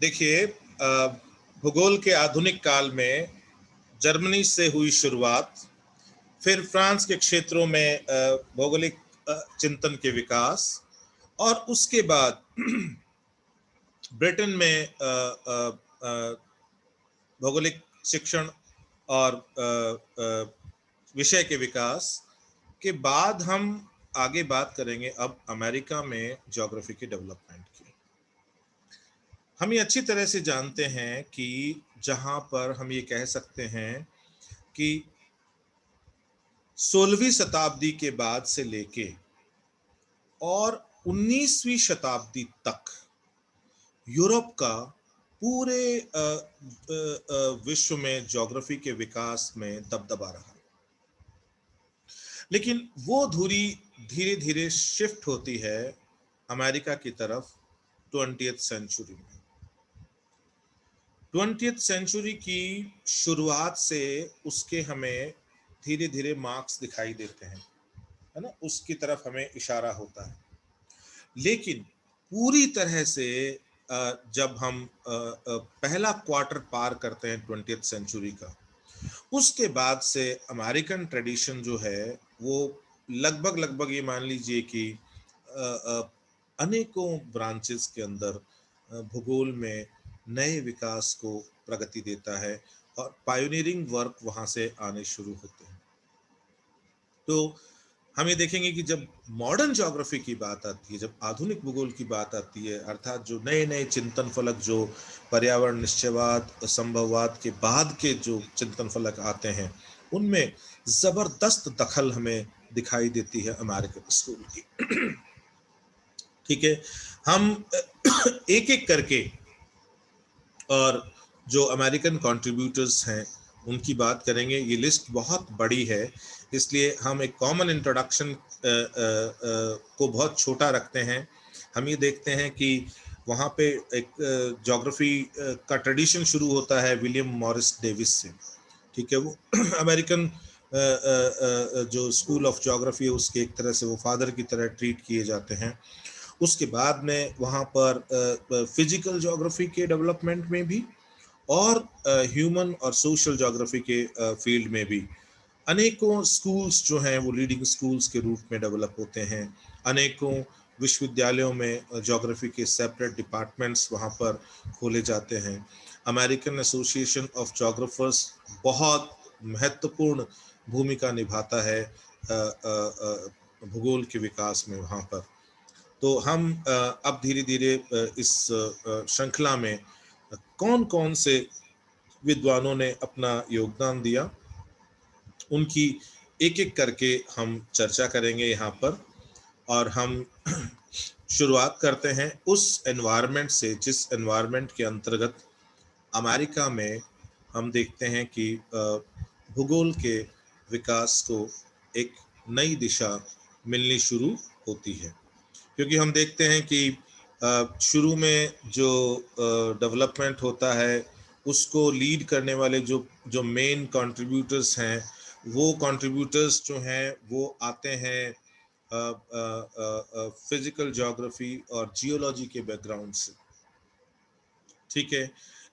देखिए, भूगोल के आधुनिक काल में जर्मनी से हुई शुरुआत, फिर फ्रांस के क्षेत्रों में भौगोलिक चिंतन के विकास, और उसके बाद ब्रिटेन में भौगोलिक शिक्षण और विषय के विकास के बाद हम आगे बात करेंगे अब अमेरिका में ज्योग्राफी की डेवलपमेंट की। हम ये अच्छी तरह से जानते हैं कि जहां पर हम ये कह सकते हैं कि 16वीं शताब्दी के बाद से लेके और 19वीं शताब्दी तक यूरोप का पूरे विश्व में ज्योग्राफी के विकास में दबदबा रहा, लेकिन वो धुरी धीरे धीरे शिफ्ट होती है अमेरिका की तरफ 20th सेंचुरी में। 20th सेंचुरी की शुरुआत से उसके हमें धीरे धीरे मार्क्स दिखाई देते हैं, है ना, उसकी तरफ हमें इशारा होता है। लेकिन पूरी तरह से जब हम पहला क्वार्टर पार करते हैं 20th सेंचुरी का, उसके बाद से अमेरिकन ट्रेडिशन जो है वो लगभग ये मान लीजिए कि अनेकों ब्रांचेस के अंदर भूगोल में नए विकास को प्रगति देता है और पायोनियरिंग वर्क वहां से आने शुरू होते हैं। तो हम ये देखेंगे कि जब मॉडर्न ज्योग्राफी की बात आती है, जब आधुनिक भूगोल की बात आती है, अर्थात जो नए नए चिंतन फलक, जो पर्यावरण निश्चयवाद, संभववाद के बाद के जो चिंतन फलक आते हैं, उनमें जबरदस्त दखल हमें दिखाई देती है अमेरिकन स्कूल की। ठीक है, हम एक एक करके और जो अमेरिकन कंट्रीब्यूटर्स हैं उनकी बात करेंगे। ये लिस्ट बहुत बड़ी है, इसलिए हम एक कॉमन इंट्रोडक्शन को बहुत छोटा रखते हैं। हम ये देखते हैं कि वहाँ पे एक ज्योग्राफी का ट्रेडिशन शुरू होता है विलियम मॉरिस डेविस से। ठीक है, वो अमेरिकन जो स्कूल ऑफ ज्योग्राफी है उसके एक तरह से वो फादर की तरह ट्रीट किए जाते हैं। उसके बाद में वहाँ पर फिजिकल ज्योग्राफी के डेवलपमेंट में भी और ह्यूमन और सोशल ज्योग्राफी के फील्ड में भी अनेकों स्कूल्स जो हैं वो लीडिंग स्कूल्स के रूप में डेवलप होते हैं। अनेकों विश्वविद्यालयों में ज्योग्राफी के सेपरेट डिपार्टमेंट्स वहाँ पर खोले जाते हैं। अमेरिकन एसोसिएशन ऑफ ज्योग्राफर्स बहुत महत्वपूर्ण भूमिका निभाता है भूगोल के विकास में वहाँ पर। तो हम अब धीरे धीरे इस श्रृंखला में कौन कौन से विद्वानों ने अपना योगदान दिया उनकी एक एक करके हम चर्चा करेंगे यहाँ पर। और हम शुरुआत करते हैं उस एनवायरनमेंट से जिस एनवायरनमेंट के अंतर्गत अमेरिका में हम देखते हैं कि भूगोल के विकास को एक नई दिशा मिलनी शुरू होती है। क्योंकि हम देखते हैं कि शुरू में जो डेवलपमेंट होता है उसको लीड करने वाले जो मेन कंट्रीब्यूटर्स हैं, वो कंट्रीब्यूटर्स जो हैं वो आते हैं फिजिकल ज्योग्राफी और जियोलॉजी के बैकग्राउंड से। ठीक है,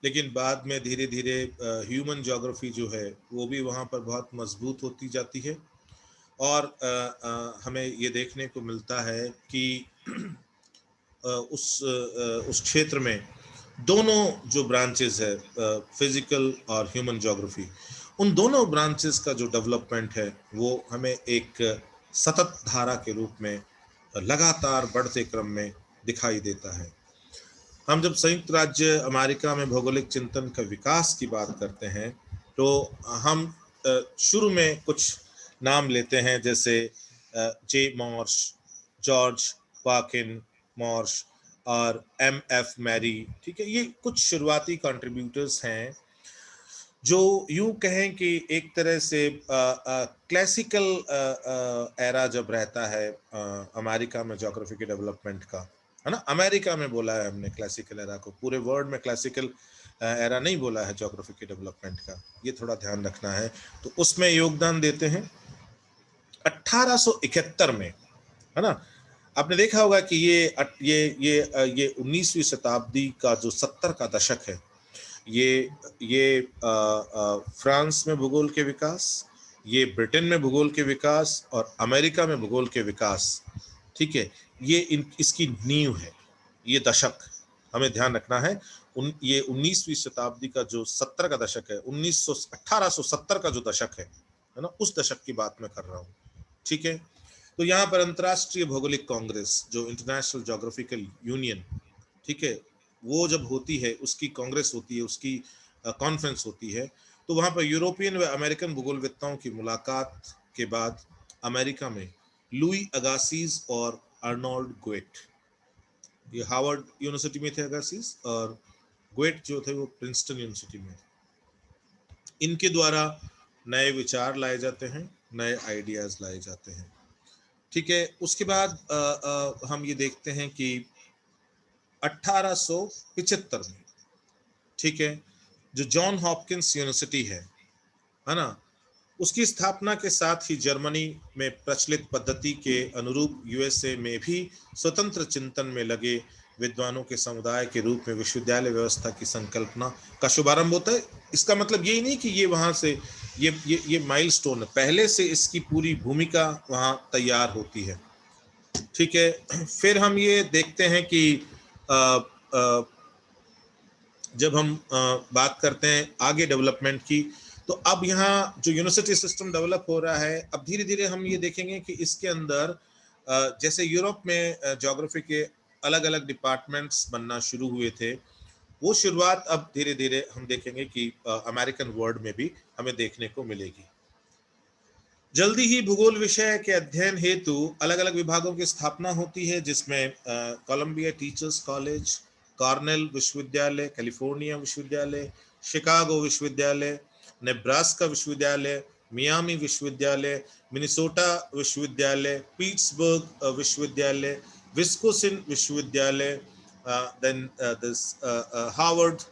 लेकिन बाद में धीरे धीरे ह्यूमन ज्योग्राफी जो है वो भी वहाँ पर बहुत मजबूत होती जाती है। और हमें ये देखने को मिलता है कि उस क्षेत्र में दोनों जो ब्रांचेस है, फिजिकल और ह्यूमन ज्योग्राफी, उन दोनों ब्रांचेस का जो डेवलपमेंट है वो हमें एक सतत धारा के रूप में लगातार बढ़ते क्रम में दिखाई देता है। हम जब संयुक्त राज्य अमेरिका में भौगोलिक चिंतन का विकास की बात करते हैं तो हम शुरू में कुछ नाम लेते हैं, जैसे जे मॉर्श, जॉर्ज पाकिन मॉर्श और एफ मैरी। ठीक है, ये कुछ शुरुआती कंट्रीब्यूटर्स हैं जो यूं कहें कि एक तरह से क्लासिकल एरा जब रहता है अमेरिका में ज्योग्राफी के डेवलपमेंट का, है ना, अमेरिका में बोला है हमने क्लासिकल एरा को, पूरे वर्ल्ड में क्लासिकल एरा नहीं बोला है ज्योग्राफी के डेवलपमेंट का, ये थोड़ा ध्यान रखना है। तो उसमें योगदान देते हैं 1871 में, है ना, आपने देखा होगा कि ये 19वीं शताब्दी का जो 70 का दशक है, ये फ्रांस में भूगोल के विकास, ये ब्रिटेन में भूगोल के विकास और अमेरिका में भूगोल के विकास, ठीक है, इसकी नींव है। ये दशक हमें ध्यान रखना है। ये 19वीं शताब्दी का जो 70 का दशक है, 1870 का जो दशक है ना, उस दशक की बात मैं कर रहा हूँ, ठीक है। तो यहाँ पर अंतर्राष्ट्रीय भौगोलिक कांग्रेस, जो इंटरनेशनल ज्योग्राफिकल यूनियन, ठीक है, वो जब होती है, उसकी कांग्रेस होती है, उसकी कॉन्फ्रेंस होती है, तो वहां पर यूरोपियन व अमेरिकन भूगोलवेत्ताओं की मुलाकात के बाद अमेरिका में लुई अगासिस और अर्नोल्ड ग्वेट, ये हार्वर्ड यूनिवर्सिटी में थे अगासिस, और ग्वेट जो थे वो प्रिंसटन यूनिवर्सिटी में थे। इनके द्वारा नए विचार लाए जाते हैं, नए आइडियाज लाए जाते हैं, ठीक है। उसके बाद हम ये देखते हैं कि 1875 में, ठीक है, जो जॉन हॉपकिंस यूनिवर्सिटी है ना, उसकी स्थापना के साथ ही जर्मनी में प्रचलित पद्धति के अनुरूप यूएसए में भी स्वतंत्र चिंतन में लगे विद्वानों के समुदाय के रूप में विश्वविद्यालय व्यवस्था की संकल्पना का शुभारंभ होता है। इसका मतलब यही नहीं कि ये वहां से ये माइलस्टोन है, पहले से इसकी पूरी भूमिका वहां तैयार होती है, ठीक है। फिर हम ये देखते हैं कि आ, आ, जब हम बात करते हैं आगे डेवलपमेंट की, तो अब यहाँ जो यूनिवर्सिटी सिस्टम डेवलप हो रहा है, अब धीरे धीरे हम ये देखेंगे कि इसके अंदर जैसे यूरोप में ज्योग्राफी के अलग अलग डिपार्टमेंट्स बनना शुरू हुए थे, वो शुरुआत अब धीरे धीरे हम देखेंगे कि अमेरिकन वर्ल्ड में भी हमें देखने को मिलेगी। जल्दी ही भूगोल विषय के अध्ययन हेतु अलग अलग विभागों की स्थापना होती है, जिसमें कोलंबिया टीचर्स कॉलेज, कॉर्नेल विश्वविद्यालय, कैलिफोर्निया विश्वविद्यालय, शिकागो विश्वविद्यालय, नेब्रास्का विश्वविद्यालय, मियामी विश्वविद्यालय, मिनेसोटा विश्वविद्यालय, पीट्सबर्ग विश्वविद्यालय, विस्कोसिन विश्वविद्यालय, then this Harvard,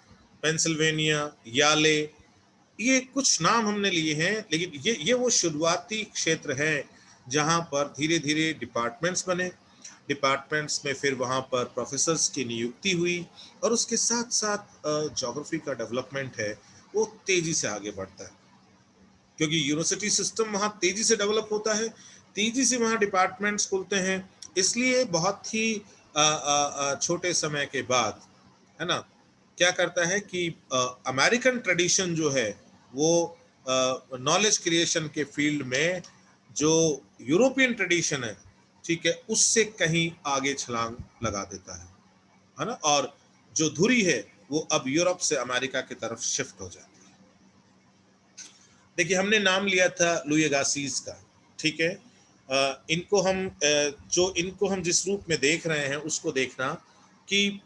Pennsylvania, Yale, ये कुछ नाम हमने लिए हैं, लेकिन ये वो शुरुआती क्षेत्र हैं जहां पर धीरे धीरे डिपार्टमेंट्स बने। डिपार्टमेंट्स में फिर वहां पर प्रोफेसर्स की नियुक्ति हुई, और उसके साथ साथ ज्योग्राफी का डेवलपमेंट है वो तेजी से आगे बढ़ता है, क्योंकि यूनिवर्सिटी सिस्टम वहां तेजी से डेवलप होता है, तेजी से वहां डिपार्टमेंट्स खुलते हैं, इसलिए बहुत ही छोटे समय के बाद, है ना, क्या करता है कि अमेरिकन ट्रेडिशन जो है वो नॉलेज क्रिएशन के फील्ड में जो यूरोपियन ट्रेडिशन है, ठीक है, उससे कहीं आगे छलांग लगा देता है ना, और जो धुरी है वो अब यूरोप से अमेरिका की तरफ शिफ्ट हो जाती है। देखिए, हमने नाम लिया था लुई अगासिस का, ठीक है। इनको हम जिस रूप में देख रहे हैं उसको देखना कि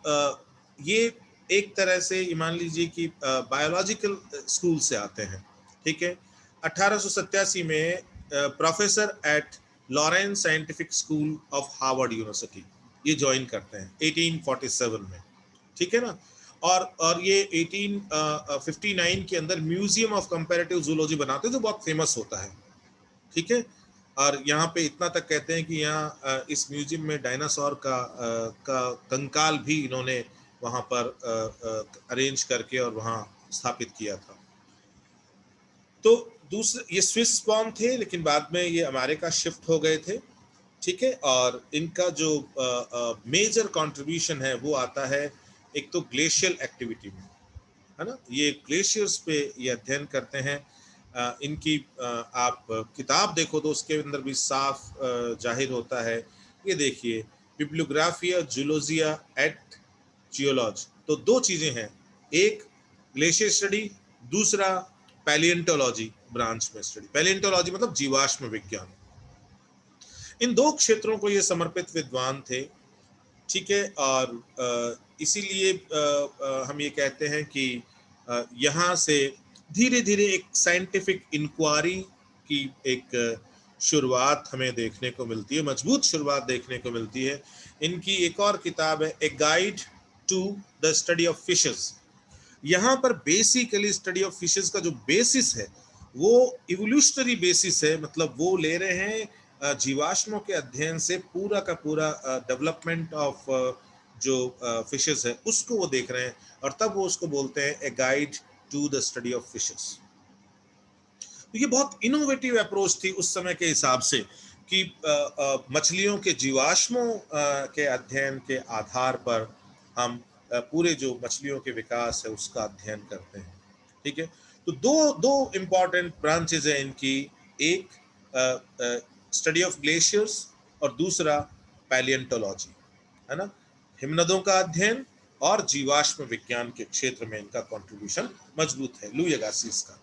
ये एक तरह से मान लीजिए कि बायोलॉजिकल स्कूल से आते हैं, ठीक है। 1887 में professor at Lawrence scientific school of Harvard university ये ज्वाइन करते हैं 1847 में, ठीक है ना। और ये 1859 के अंदर म्यूजियम ऑफ कंपैरेटिव जूलॉजी बनाते हैं, जो बहुत फेमस होता है, ठीक है। और यहाँ पे इतना तक कहते हैं कि यहाँ इस म्यूजियम में डायनासोर का कंकाल भी इन्होंने वहाँ पर अरेंज करके और वहाँ स्थापित किया था। तो दूसरे, ये स्विस बॉर्न थे, लेकिन बाद में ये अमेरिका शिफ्ट हो गए थे, ठीक है। और इनका जो मेजर कंट्रीब्यूशन है वो आता है एक तो ग्लेशियल एक्टिविटी में, है ना, ये ग्लेशियर्स पे ये अध्ययन करते हैं। इनकी आप किताब देखो तो उसके अंदर भी साफ जाहिर होता है। ये देखिए, बिब्लियोग्राफिया जूलॉजिया एट जियोलॉजी, तो दो चीजें हैं, एक ग्लेशियर स्टडी, दूसरा पैलियंटोलॉजी ब्रांच में स्टडी। पैलियंटोलॉजी मतलब जीवाश्म विज्ञान। इन दो क्षेत्रों को ये समर्पित विद्वान थे, ठीक है। और इसीलिए हम ये कहते हैं कि यहाँ से धीरे धीरे एक साइंटिफिक इंक्वायरी की एक शुरुआत हमें देखने को मिलती है, मजबूत शुरुआत देखने को मिलती है। इनकी एक और किताब है, a guide to the study of fishes. यहाँ पर बेसिकली स्टडी ऑफ फिशेस का जो बेसिस है वो इवोल्यूशनरी बेसिस है, मतलब वो ले रहे हैं जीवाश्मों के अध्ययन से पूरा का पूरा डेवलपमेंट ऑफ जो फिशेस है उसको वो देख रहे हैं, और तब वो उसको बोलते हैं a guide to the study of fishes. तो ये बहुत इनोवेटिव अप्रोच थी उस समय के हिसाब से कि मछलियों के जीवाश्मों के अध्ययन के आधार पर हम पूरे जो मछलियों के विकास है उसका अध्ययन करते हैं। ठीक है, तो दो दो इम्पॉर्टेंट ब्रांचेज है इनकी, एक स्टडी ऑफ ग्लेशियर्स और दूसरा पैलियंटोलॉजी, है ना। हिमनदों का अध्ययन और जीवाश्म विज्ञान के क्षेत्र में इनका कंट्रीब्यूशन मजबूत है, लुई अगासिस का।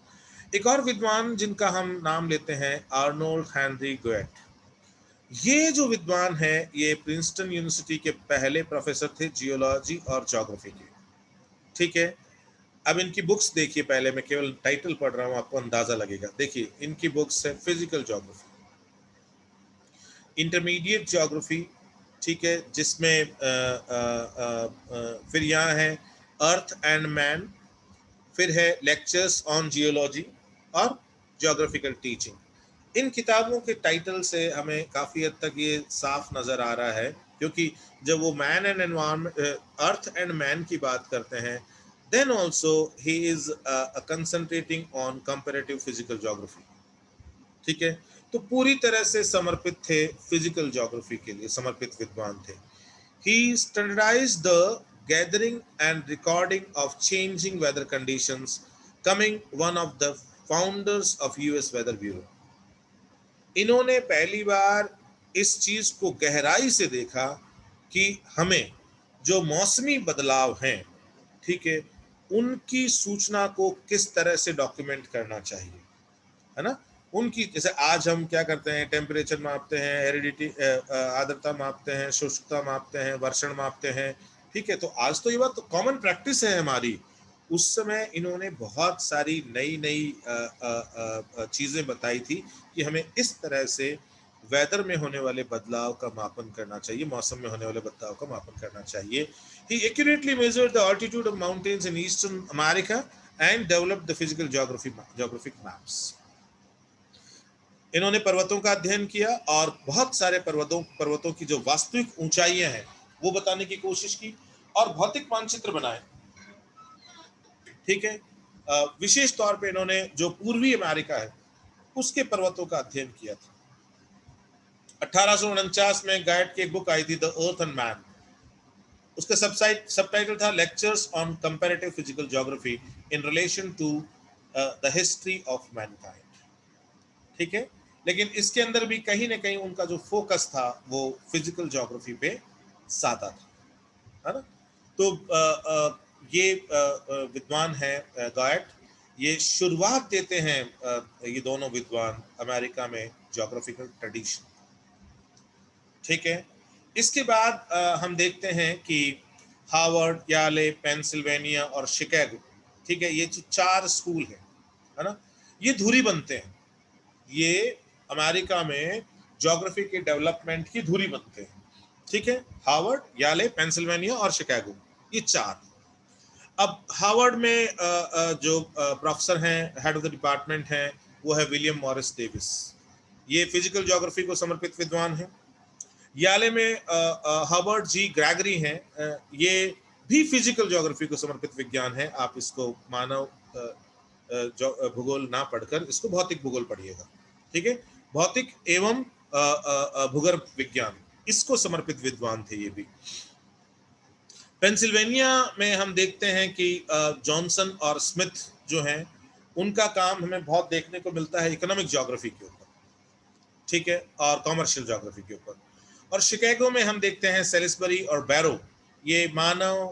एक और विद्वान जिनका हम नाम लेते हैं आर्नोल्ड हेनरी गोएट। ये जो विद्वान है ये प्रिंसटन यूनिवर्सिटी के पहले प्रोफेसर थे जियोलॉजी और ज्योग्राफी के। ठीक है, अब इनकी बुक्स देखिए, पहले मैं केवल टाइटल पढ़ रहा हूं, आपको अंदाजा लगेगा। देखिए इनकी बुक्स है फिजिकल ज्योग्राफी, इंटरमीडिएट ज्योग्राफी, ठीक है, जिसमें फिर यहाँ है अर्थ एंड मैन, फिर है लेक्चर्स ऑन जियोलॉजी और ज्योग्राफिकल टीचिंग। इन किताबों के टाइटल से हमें काफ़ी हद तक ये साफ नज़र आ रहा है, क्योंकि जब वो man and environment, earth and man की बात करते हैं, then also he is concentrating on comparative physical geography. ठीक है, तो पूरी तरह से समर्पित थे, फिजिकल ज्योग्राफी के लिए समर्पित विद्वान थे। He standardized the gathering and recording of changing weather conditions, coming one of the founders of US Weather Bureau. इन्होंने पहली बार इस चीज को गहराई से देखा कि हमें जो मौसमी बदलाव हैं, ठीक है, उनकी सूचना को किस तरह से डॉक्यूमेंट करना चाहिए, है ना। उनकी, जैसे आज हम क्या करते हैं, टेम्परेचर मापते हैं, हेरिडिटी आर्द्रता मापते हैं, शुष्कता मापते हैं, वर्षण मापते हैं। ठीक है, तो आज तो ये बात तो कॉमन प्रैक्टिस है हमारी। उस समय इन्होंने बहुत सारी नई नई चीज़ें बताई थी कि हमें इस तरह से वेदर में होने वाले बदलाव का मापन करना चाहिए, मौसम में होने वाले बदलाव का मापन करना चाहिए। He accurately measured the altitude of mountains in eastern America and developed the physical geographic maps. इन्होंने पर्वतों का अध्ययन किया और बहुत सारे पर्वतों की जो वास्तविक ऊंचाइयां हैं वो बताने की कोशिश की और भौतिक मानचित्र बनाए। ठीक है, विशेष तौर पे इन्होंने जो पूर्वी अमेरिका है उसके पर्वतों का अध्ययन किया था। 1849 में गाइड की एक बुक आई थी, द अर्थ एंड मैन। उसका सबटाइटल था lectures on comparative physical geography in relation to the history of mankind. ठीक है, लेकिन इसके अंदर भी कहीं ना कहीं उनका जो फोकस था वो फिजिकल ज्योग्राफी पे ज्यादा था, है ना। तो ये विद्वान है गायट, ये शुरुआत देते हैं ये दोनों विद्वान अमेरिका में ज्योग्राफिकल ट्रेडिशन। ठीक है, इसके बाद हम देखते हैं कि हार्वर्ड, याले, पेंसिल्वेनिया और शिकागो, ठीक है, ये चार स्कूल है ना, ये धुरी बनते हैं। ये अमेरिका में ज्योग्राफी के डेवलपमेंट की धुरी बनते हैं। ठीक है, हार्वर्ड, याले, पेंसिल्वेनिया और शिकागो, ये चार। अब हार्वर्ड में जो प्रोफेसर हैं, हेड ऑफ द डिपार्टमेंट हैं, वो है विलियम मॉरिस डेविस। ये फिजिकल ज्योग्राफी को समर्पित विद्वान हैं। याले में हर्बर्ट जी ग्रेगरी हैं, ये भी फिजिकल ज्योग्राफी को समर्पित विज्ञान है। आप इसको मानव भूगोल ना पढ़कर इसको भौतिक भूगोल पढ़िएगा। ठीक है, भौतिक एवं भूगर्भ विज्ञान, इसको समर्पित विद्वान थे ये भी। पेंसिल्वेनिया में हम देखते हैं कि जॉनसन और स्मिथ जो हैं, उनका काम हमें बहुत देखने को मिलता है इकोनॉमिक ज्योग्राफी के ऊपर, ठीक है, और कॉमर्शियल ज्योग्राफी के ऊपर। और शिकागो में हम देखते हैं सेलिसबरी और बैरो, ये मानव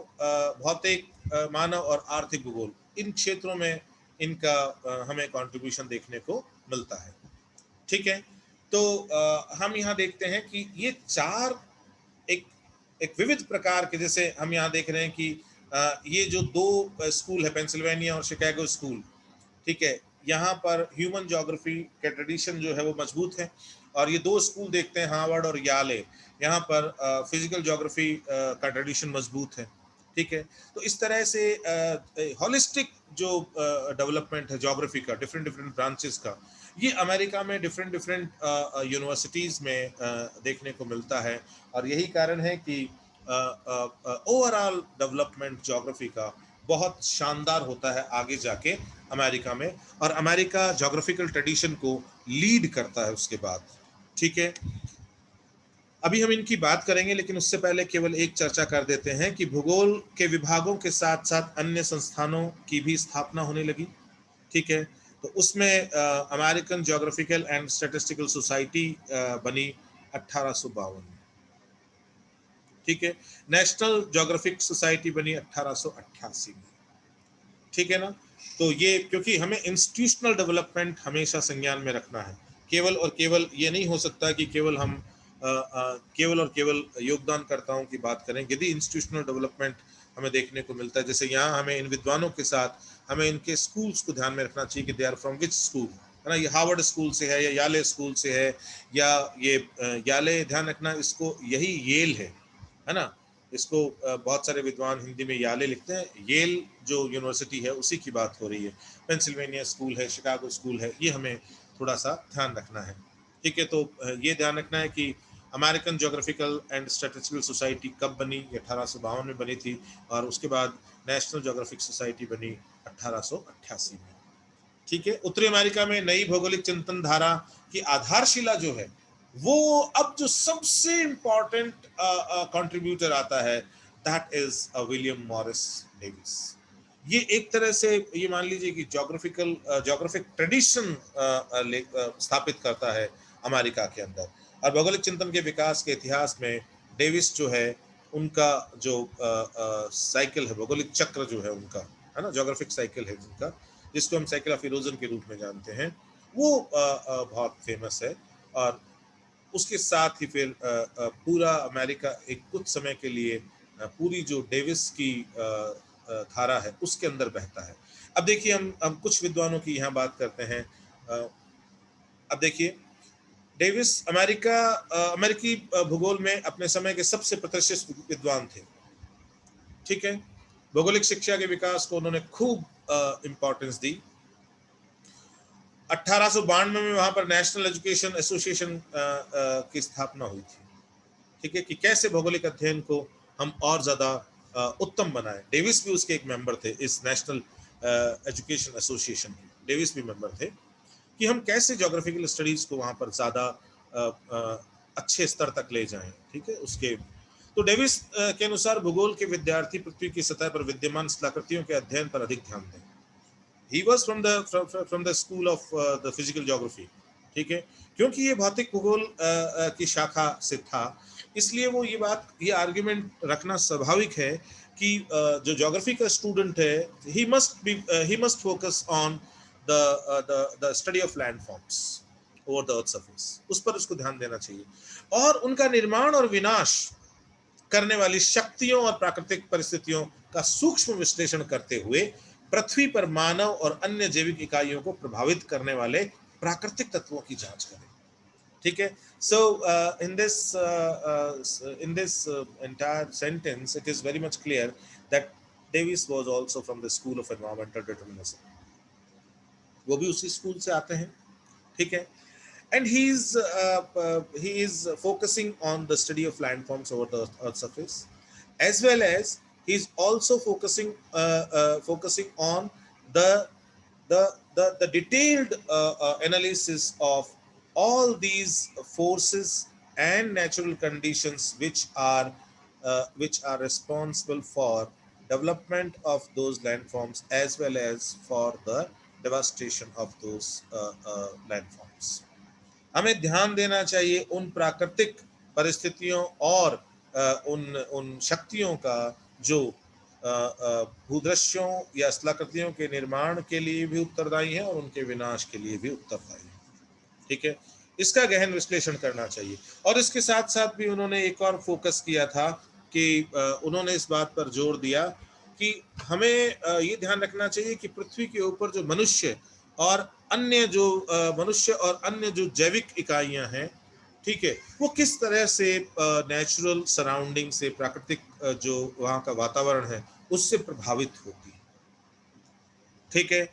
भौतिक, मानव और आर्थिक भूगोल, इन क्षेत्रों में इनका हमें कंट्रीब्यूशन देखने को मिलता है। ठीक है, तो हम यहाँ देखते हैं कि ये चार एक एक विविध प्रकार के, जैसे हम यहाँ देख रहे हैं कि ये जो दो स्कूल है, पेंसिल्वेनिया और शिकागो स्कूल, ठीक है, यहाँ पर ह्यूमन ज्योग्राफी के ट्रेडिशन जो है वो मजबूत है। और ये दो स्कूल देखते हैं, हार्वर्ड और याले, यहाँ पर फिजिकल ज्योग्राफी का ट्रेडिशन मजबूत है। ठीक है, तो इस तरह से हॉलिस्टिक जो डेवलपमेंट है ज्योग्राफी का, डिफरेंट डिफरेंट ब्रांचेस का, ये अमेरिका में डिफरेंट डिफरेंट यूनिवर्सिटीज़ में देखने को मिलता है। और यही कारण है कि ओवरऑल डेवलपमेंट ज्योग्राफी का बहुत शानदार होता है आगे जाके अमेरिका में, और अमेरिका ज्योग्राफिकल ट्रेडिशन को लीड करता है उसके बाद। ठीक है, अभी हम इनकी बात करेंगे, लेकिन उससे पहले केवल एक चर्चा कर देते हैं कि भूगोल के विभागों के साथ साथ अन्य संस्थानों की भी स्थापना होने लगी। ठीक है, तो उसमें American geographical and statistical society बनी 1852 में। ठीक है, नेशनल ज्योग्राफिक सोसाइटी बनी 1888 में। ठीक है ना। तो ये, क्योंकि हमें इंस्टीट्यूशनल डेवलपमेंट हमेशा संज्ञान में रखना है। केवल और केवल ये नहीं हो सकता कि केवल हम केवल और केवल योगदानकर्ताओं की बात करें। यदि इंस्टीट्यूशनल डेवलपमेंट हमें देखने को मिलता है, जैसे यहाँ हमें इन विद्वानों के साथ हमें इनके स्कूल्स को ध्यान में रखना चाहिए कि they are from which school, है ना। ये हार्वर्ड स्कूल से है या याले स्कूल से है, या ये याले, ध्यान रखना इसको, यही येल है ना। इसको बहुत सारे विद्वान हिंदी में याले लिखते हैं। येल जो यूनिवर्सिटी है उसी की बात हो रही है। पेंसिल्वेनिया स्कूल है, शिकागो स्कूल है, ये हमें थोड़ा सा ध्यान रखना है। ठीक है, तो ये ध्यान रखना है कि American geographical and statistical society कब बनी, 1852 में बनी थी, और उसके बाद नेशनल ज्योग्राफिक सोसाइटी बनी 1888 में। ठीक है, उत्तरी अमेरिका में नई भौगोलिक चिंतन धारा की आधारशिला जो है, वो अब जो सबसे इंपॉर्टेंट कंट्रीब्यूटर आता है, that is William Morris Davis. ये एक तरह से ये मान लीजिए कि ज्योग्राफिक ट्रेडिशन स्थापित करता है अमेरिका के अंदर। और भौगोलिक चिंतन के विकास के इतिहास में डेविस जो है, उनका जो साइकिल है, भौगोलिक चक्र जो है उनका, है ना, ज्योग्राफिक साइकिल है जिनका, जिसको हम साइकिल ऑफ इरोजन के रूप में जानते हैं, वो बहुत फेमस है। और उसके साथ ही फिर पूरा अमेरिका एक कुछ समय के लिए पूरी जो डेविस की धारा है उसके अंदर बहता है। अब देखिए, हम कुछ विद्वानों की यहाँ बात करते हैं। अब देखिए, डेविस अमेरिकी भूगोल में अपने समय के सबसे प्रतिष्ठित विद्वान थे। ठीक है, भौगोलिक शिक्षा के विकास को उन्होंने खूब इंपॉर्टेंस दी। 1892 में वहां पर नेशनल एजुकेशन एसोसिएशन की स्थापना हुई थी। ठीक है, कि कैसे भौगोलिक अध्ययन को हम और ज्यादा उत्तम बनाएं। डेविस भी उसके एक मेंबर थे, इस नेशनल एजुकेशन एसोसिएशन के डेविस भी मेंबर थे, कि हम कैसे ज्योग्राफिकल स्टडीज को वहां पर ज्यादा अच्छे स्तर तक ले जाएं। ठीक है, उसके तो डेविस के अनुसार भूगोल के विद्यार्थी पृथ्वी की सतह पर विद्यमान स्थलाकृतियों के अध्ययन पर अधिक ध्यान दें। He was from the school of the physical geography। ठीक है, क्योंकि ये भौतिक भूगोल की शाखा से था, इसलिए वो ये आर्ग्यूमेंट रखना स्वाभाविक है कि जो ज्योग्राफी का स्टूडेंट है, he must focus on the study of landforms over the earth surface। उस पर उसको ध्यान देना चाहिए, और उनका निर्माण और विनाश करने वाली शक्तियों और प्राकृतिक परिस्थितियों का सूक्ष्म विश्लेषण करते हुए पृथ्वी पर मानव और अन्य जैविक इकाइयों को प्रभावित करने वाले प्राकृतिक तत्वों की जांच करें। ठीक है, so in this entire sentence it is very much clear that Davis was also from the school of environmental determinism। वो भी उसी स्कूल से आते हैं। ठीक है, and he is focusing on the study of landforms over the earth surface, as well as he is also focusing on the the detailed analysis of all these forces and natural conditions which are responsible for development of those landforms, as well as for the devastation of those landforms। हमें ध्यान देना चाहिए उन प्राकृतिक परिस्थितियों और उन उन शक्तियों का जो भूदृश्यों या स्थलाकृतियों के निर्माण के लिए भी उत्तरदायी है और उनके विनाश के लिए भी उत्तरदायी है। ठीक है, इसका गहन विश्लेषण करना चाहिए। और इसके साथ साथ भी उन्होंने एक और फोकस किया था कि उन्होंने इस बात पर जोर दिया कि हमें ये ध्यान रखना चाहिए कि पृथ्वी के ऊपर जो मनुष्य और अन्य जो जैविक इकाइयां हैं, ठीक है, वो किस तरह से नेचुरल सराउंडिंग से, प्राकृतिक जो वहाँ का वातावरण है, उससे प्रभावित होती है। ठीक है,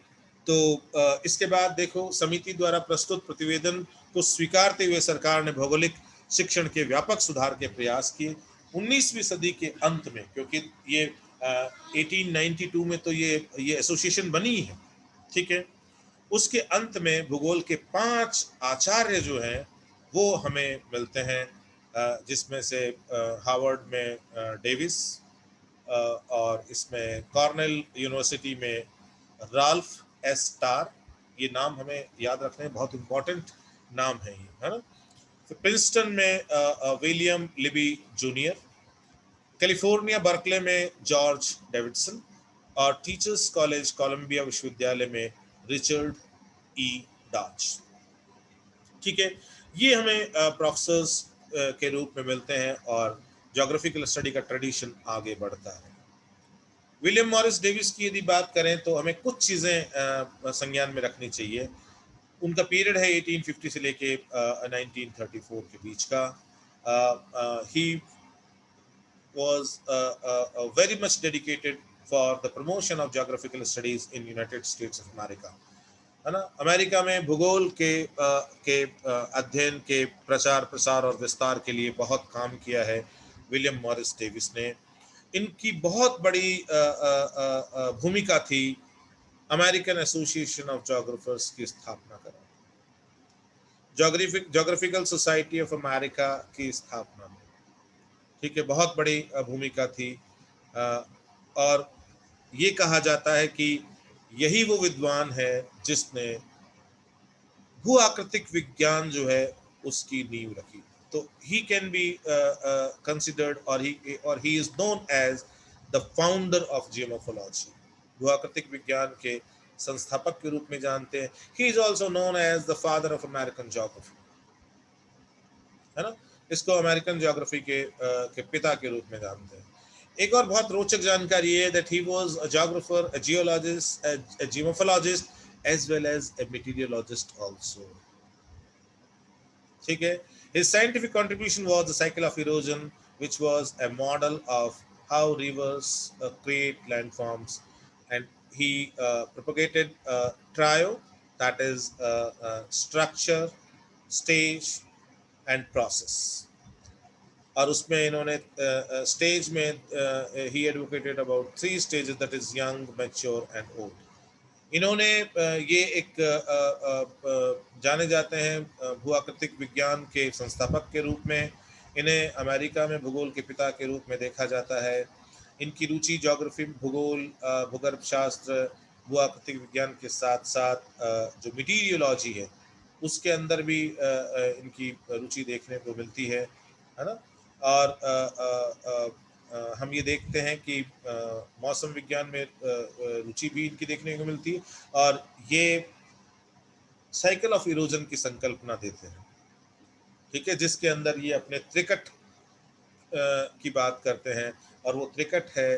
तो इसके बाद देखो, समिति द्वारा प्रस्तुत प्रतिवेदन को स्वीकारते हुए सरकार ने भौगोलिक शिक्षण के व्यापक सुधार के प्रयास किए। 19वीं सदी के अंत में, क्योंकि ये 1892 में तो ये एसोसिएशन बनी है, ठीक है, उसके अंत में भूगोल के 5 आचार्य जो हैं वो हमें मिलते हैं, जिसमें से हार्वर्ड में डेविस, और इसमें कॉर्नेल यूनिवर्सिटी में राल्फ एस स्टार, ये नाम हमें याद रखने, बहुत इंपॉर्टेंट नाम है ये, है ना। फिर प्रिंसटन में William Libby junior, California Berkeley में जॉर्ज डेविडसन, और टीचर्स कॉलेज कोलंबिया विश्वविद्यालय में रिचर्ड ई डाच। ठीक है, ये हमें प्रोफेसर्स के रूप में मिलते हैं, और ज्योग्राफिकल स्टडी का ट्रेडिशन आगे बढ़ता है। विलियम मॉरिस डेविस की यदि बात करें तो हमें कुछ चीज़ें संज्ञान में रखनी चाहिए। उनका पीरियड है 1850 से लेके 1934 के बीच का। ही was very much dedicated for the promotion of geographical studies in United States of America, है ना। अमेरिका में भूगोल के अध्ययन के प्रचार प्रसार और विस्तार के लिए बहुत काम किया है विलियम मॉरिस डेविस ने। इनकी बहुत बड़ी भूमिका थी अमेरिकन एसोसिएशन ऑफ जोग्राफर्स की स्थापना करा, जोग्राफिकल सोसाइटी ऑफ अमेरिका की स्थापना में, ठीक है, बहुत बड़ी भूमिका थी। और ये कहा जाता है कि यही वो विद्वान है जिसने भू आकृतिक विज्ञान जो है उसकी नींव रखी। तो ही कैन बी कंसिडर्ड, और he is known as the founder of geomorphology. भू आकृतिक विज्ञान के संस्थापक के रूप में जानते हैं। He is also known as the father of American geography, है ना। इसको अमेरिकन ज्योग्राफी के पिता के रूप में जानते हैं। एक और बहुत रोचक जानकारी है that he was a geographer, a geologist, a geomorphologist, as well as a meteorologist also. ठीक है, his scientific contribution was the cycle of erosion, which was a model of how rivers create landforms, and he propagated trio, that is structure, stage and process. और उसमें इन्होंने stage में he advocated about 3 stages, that is young, mature and old. इन्होंने ये एक जाने जाते हैं भू आकृतिक विज्ञान के संस्थापक के रूप में। इन्हें अमेरिका में भूगोल के पिता के रूप में देखा जाता है। इनकी रुचि ज्योग्राफी, भूगोल, भूगर्भ शास्त्र, भू आकृतिक विज्ञान के साथ साथ जो मटीरियोलॉजी है उसके अंदर भी इनकी रुचि देखने को मिलती है ना। और हम ये देखते हैं कि मौसम विज्ञान में रुचि भी इनकी देखने को मिलती है, और ये साइकिल ऑफ इरोजन की संकल्पना देते हैं, ठीक है, जिसके अंदर ये अपने त्रिकट की बात करते हैं, और वो त्रिकट है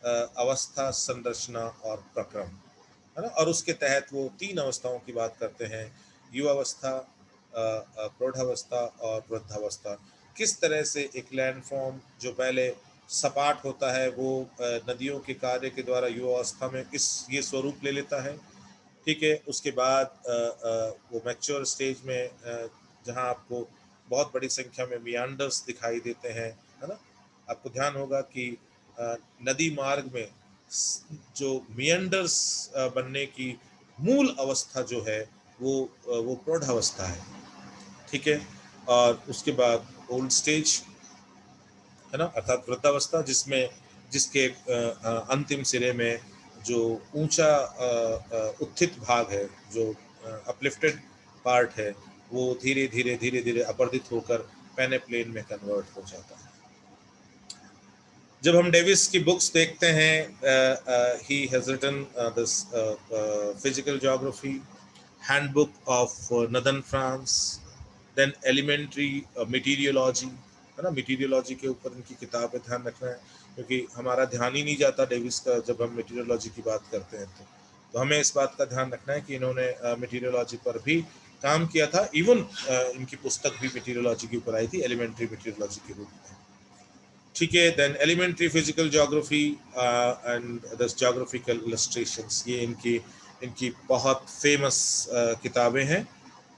अवस्था, संरचना और प्रक्रम, है ना। और उसके तहत वो 3 अवस्थाओं की बात करते हैं, युवावस्था, प्रौढ़ावस्था और वृद्धावस्था। किस तरह से एक लैंडफॉर्म जो पहले सपाट होता है वो नदियों के कार्य के द्वारा युवावस्था में ये स्वरूप ले लेता है, ठीक है। उसके बाद वो मैच्योर स्टेज में जहाँ आपको बहुत बड़ी संख्या में मियांडर्स दिखाई देते हैं, है ना। आपको ध्यान होगा कि नदी मार्ग में जो मियांडर्स बनने की मूल अवस्था जो है वो प्रौढ़ावस्था है, ठीक है। और उसके बाद ओल्ड स्टेज, है ना, अर्थात वृद्धावस्था, जिसके अंतिम सिरे में जो ऊंचा उत्थित भाग है, जो अपलिफ्टेड पार्ट है, वो धीरे धीरे अपर्दित होकर पेनेप्लेन में कन्वर्ट हो जाता है। जब हम डेविस की बुक्स देखते हैं, he has written this physical geography, handbook of northern France, then elementary meteorology, है ना। मटीरियोलॉजी के ऊपर इनकी किताब है, ध्यान रखना है, क्योंकि हमारा ध्यान ही नहीं जाता डेविस का जब हम मटीरियोलॉजी की बात करते हैं तो हमें इस बात का ध्यान रखना है कि इन्होंने मटीरियोलॉजी पर भी काम किया था। इवन इनकी पुस्तक भी मटीरियोलॉजी के ऊपर आई थी, एलिमेंट्री मटीरियोलॉजी के रूप में, ठीक है। Then elementary physical geography and the geographical illustrations, ये इनकी इनकी बहुत फेमस किताबें हैं।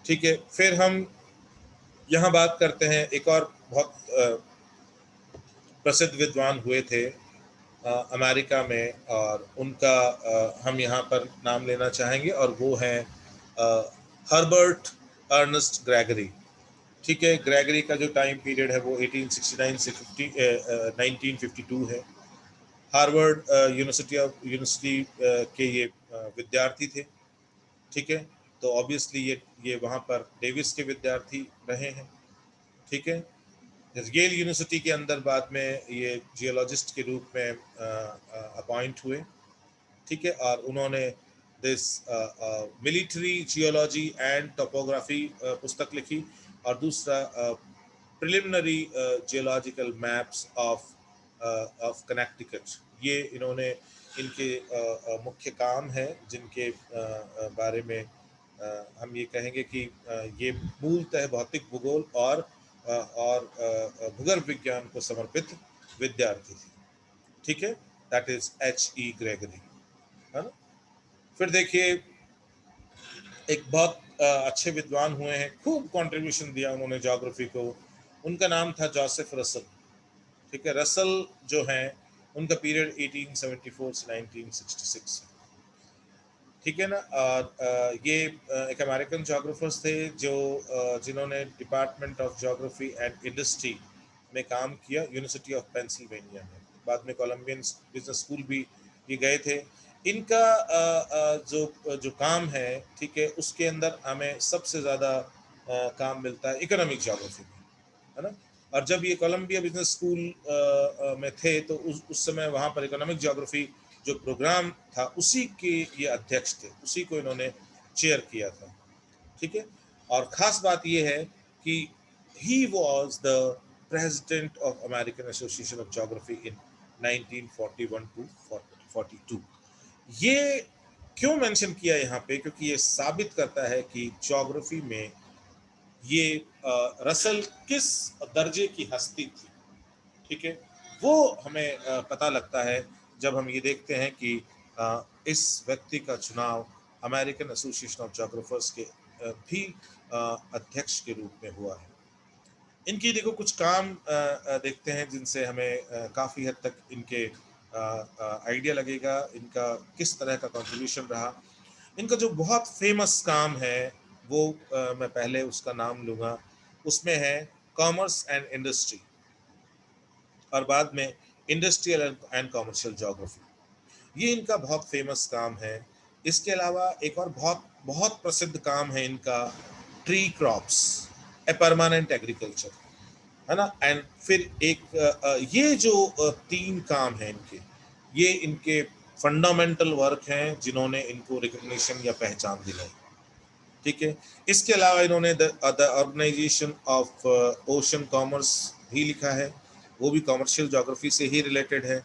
ठीक है, फिर हम यहाँ बात करते हैं एक और बहुत प्रसिद्ध विद्वान हुए थे अमेरिका में, और उनका हम यहाँ पर नाम लेना चाहेंगे, और वो हैं हर्बर्ट अर्नेस्ट ग्रेगरी। ठीक है, ग्रेगरी का जो टाइम पीरियड है वो 1869 से 1952 है। हार्वर्ड यूनिवर्सिटी के ये विद्यार्थी थे। ठीक है, तो ऑब्वियसली ये वहाँ पर डेविस के विद्यार्थी रहे हैं। ठीक है, येल यूनिवर्सिटी के अंदर बाद में ये जियोलॉजिस्ट के रूप में अपॉइंट हुए। ठीक है, और उन्होंने this military geology and topography पुस्तक लिखी, और दूसरा preliminary geological maps of Connecticut. ये इन्होंने इनके मुख्य काम है, जिनके बारे में हम ये कहेंगे कि ये मूलतः भौतिक भूगोल और भूगर्भ विज्ञान को समर्पित विद्यार्थी थे। ठीक है, दैट इज H.E. ग्रेगरी, है ना। फिर देखिए, एक बहुत अच्छे विद्वान हुए हैं, खूब कंट्रीब्यूशन दिया उन्होंने ज्योग्राफी को। उनका नाम था जोसेफ रसल। ठीक है, रसल जो हैं उनका पीरियड 1874 से 1966। ठीक है ना। ये एक अमेरिकन जोग्राफर्स थे जो जिन्होंने department of geography and industry में काम किया यूनिवर्सिटी ऑफ पेंसिल्वेनिया में। बाद में कोलंबियन बिजनेस स्कूल भी ये गए थे। इनका जो जो काम है, ठीक है, उसके अंदर हमें सबसे ज़्यादा काम मिलता है इकोनॉमिक ज्योग्राफी में, है ना। और जब ये कोलंबिया बिजनेस स्कूल में थे तो उस समय वहाँ पर इकोनॉमिक ज्योग्राफी जो प्रोग्राम था उसी के ये अध्यक्ष थे, उसी को इन्होंने चेयर किया था। ठीक है, और ख़ास बात ये है कि he was the president of American association of geography in 1941 to 42। ये क्यों मेंशन किया यहाँ पे, क्योंकि ये साबित करता है कि ज्योग्राफी में ये रसल किस दर्जे की हस्ती थी। ठीक है, वो हमें पता लगता है जब हम ये देखते हैं कि इस व्यक्ति का चुनाव अमेरिकन एसोसिएशन ऑफ ज्योग्राफर्स के भी अध्यक्ष के रूप में हुआ है। इनकी देखो कुछ काम देखते हैं जिनसे हमें काफ़ी हद तक इनके आइडिया लगेगा इनका किस तरह का कंट्रीब्यूशन रहा। इनका जो बहुत फेमस काम है वो मैं पहले उसका नाम लूँगा, उसमें है कॉमर्स एंड इंडस्ट्री, और बाद में इंडस्ट्रियल एंड कॉमर्शियल ज्योग्राफी। ये इनका बहुत फेमस काम है। इसके अलावा एक और बहुत बहुत प्रसिद्ध काम है इनका, tree crops, a permanent agriculture, है ना। एंड फिर एक ये जो तीन काम हैं इनके, ये इनके फंडामेंटल वर्क हैं जिन्होंने इनको रिकग्निशन या पहचान दिलाई। ठीक है, इसके अलावा इन्होंने the organization of ocean commerce भी लिखा है, वो भी कॉमर्शियल ज्योग्राफी से ही रिलेटेड है।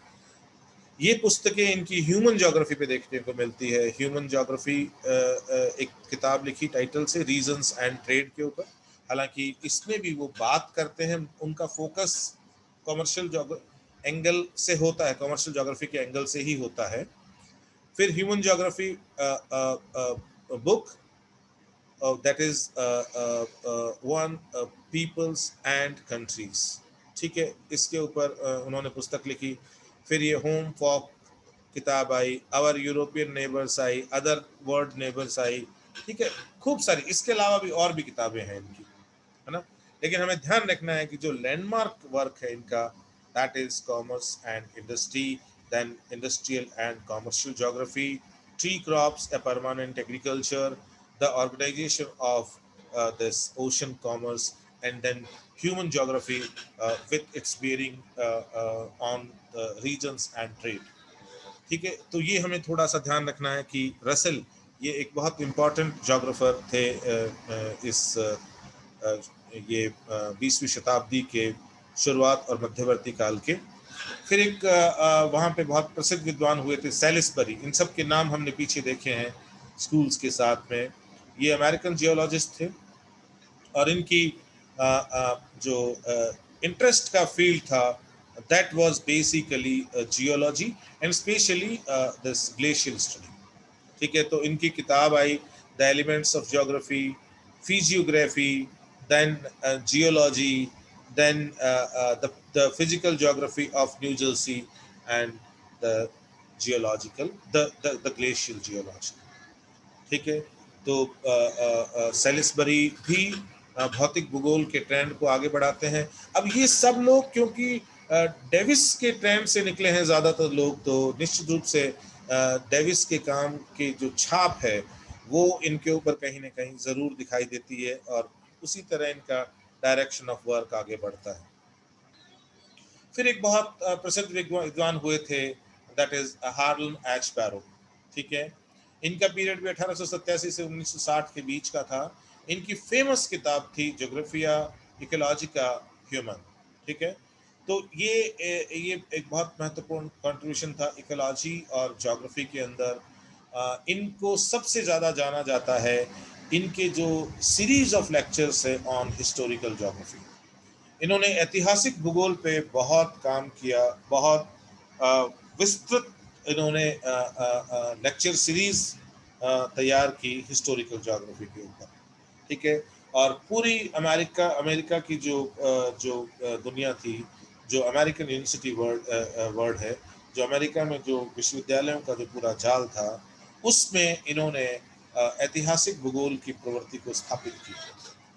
ये पुस्तकें इनकी ह्यूमन ज्योग्राफी पे देखने को मिलती है। ह्यूमन ज्योग्राफी एक किताब लिखी टाइटल से रीजंस एंड ट्रेड के ऊपर, हालांकि इसमें भी वो बात करते हैं, उनका फोकस कॉमर्शियल एंगल से होता है, कॉमर्शियल ज्योग्राफी के एंगल से ही होता है। फिर human geography book that is one peoples and countries. ठीक है, इसके ऊपर उन्होंने पुस्तक लिखी। फिर ये होम फॉक किताब आई, आवर यूरोपियन नेबर्स आई, अदर वर्ल्ड नेबर्स आई। ठीक है, खूब सारी, इसके अलावा भी और भी किताबें हैं इनकी, है ना। लेकिन हमें ध्यान रखना है कि जो लैंडमार्क वर्क है इनका, that is commerce and industry, then industrial and commercial geography, tree crops, a permanent agriculture, the organization of this ocean commerce, and then human geography with its bearing on regions and trade। ठीक है, तो ये हमें थोड़ा सा ध्यान रखना है कि रसल ये एक बहुत इम्पॉर्टेंट जोग्राफर थे इस ये 20वीं शताब्दी के शुरुआत और मध्यवर्ती काल के। फिर एक वहाँ पे बहुत प्रसिद्ध विद्वान हुए थे सैलिसबरी। इन सब के नाम हमने पीछे देखे हैं स्कूल्स के साथ में। ये अमेरिकन जियोलॉजिस्ट थे, और इनकी जो इंटरेस्ट का फील्ड था that was basically geology and specially this glacial study. ठीक है, तो इनकी किताब आई the elements of geography, physiography, then geology, then the physical geography of New Jersey and the geological the glacial geology. ठीक है, तो सेलिसबरी भी भौतिक भूगोल के ट्रेंड को आगे बढ़ाते हैं। अब ये सब लोग क्योंकि डेविस के ट्रेंड से निकले हैं ज़्यादातर लोग, तो निश्चित रूप से डेविस के काम की जो छाप है वो इनके ऊपर कहीं ना कहीं ज़रूर दिखाई देती है, और उसी तरह इनका डायरेक्शन ऑफ वर्क आगे बढ़ता है। फिर एक बहुत प्रसिद्ध विद्वान हुए थे, दैट इज हार्लन एच बैरो। ठीक है, इनका पीरियड भी 1887 से 1960 के बीच का था। इनकी फेमस किताब थी जोग्राफिया इकोलॉजिका ह्यूमन। ठीक है, तो ये एक बहुत महत्वपूर्ण कंट्रीब्यूशन था इकोलॉजी और ज्योग्राफी के अंदर। इनको सबसे ज़्यादा जाना जाता है इनके जो सीरीज ऑफ लेक्चर्स है ऑन हिस्टोरिकल ज्योग्राफी। इन्होंने ऐतिहासिक भूगोल पे बहुत काम किया, बहुत विस्तृत इन्होंने लेक्चर सीरीज तैयार की हिस्टोरिकल ज्योग्राफी के ऊपर। ठीक है, और पूरी अमेरिका अमेरिका की जो दुनिया थी, जो अमेरिकन यूनिवर्सिटी वर्ल्ड है, जो अमेरिका में जो विश्वविद्यालयों का जो पूरा जाल था, उसमें इन्होंने ऐतिहासिक भूगोल की प्रवृत्ति को स्थापित की,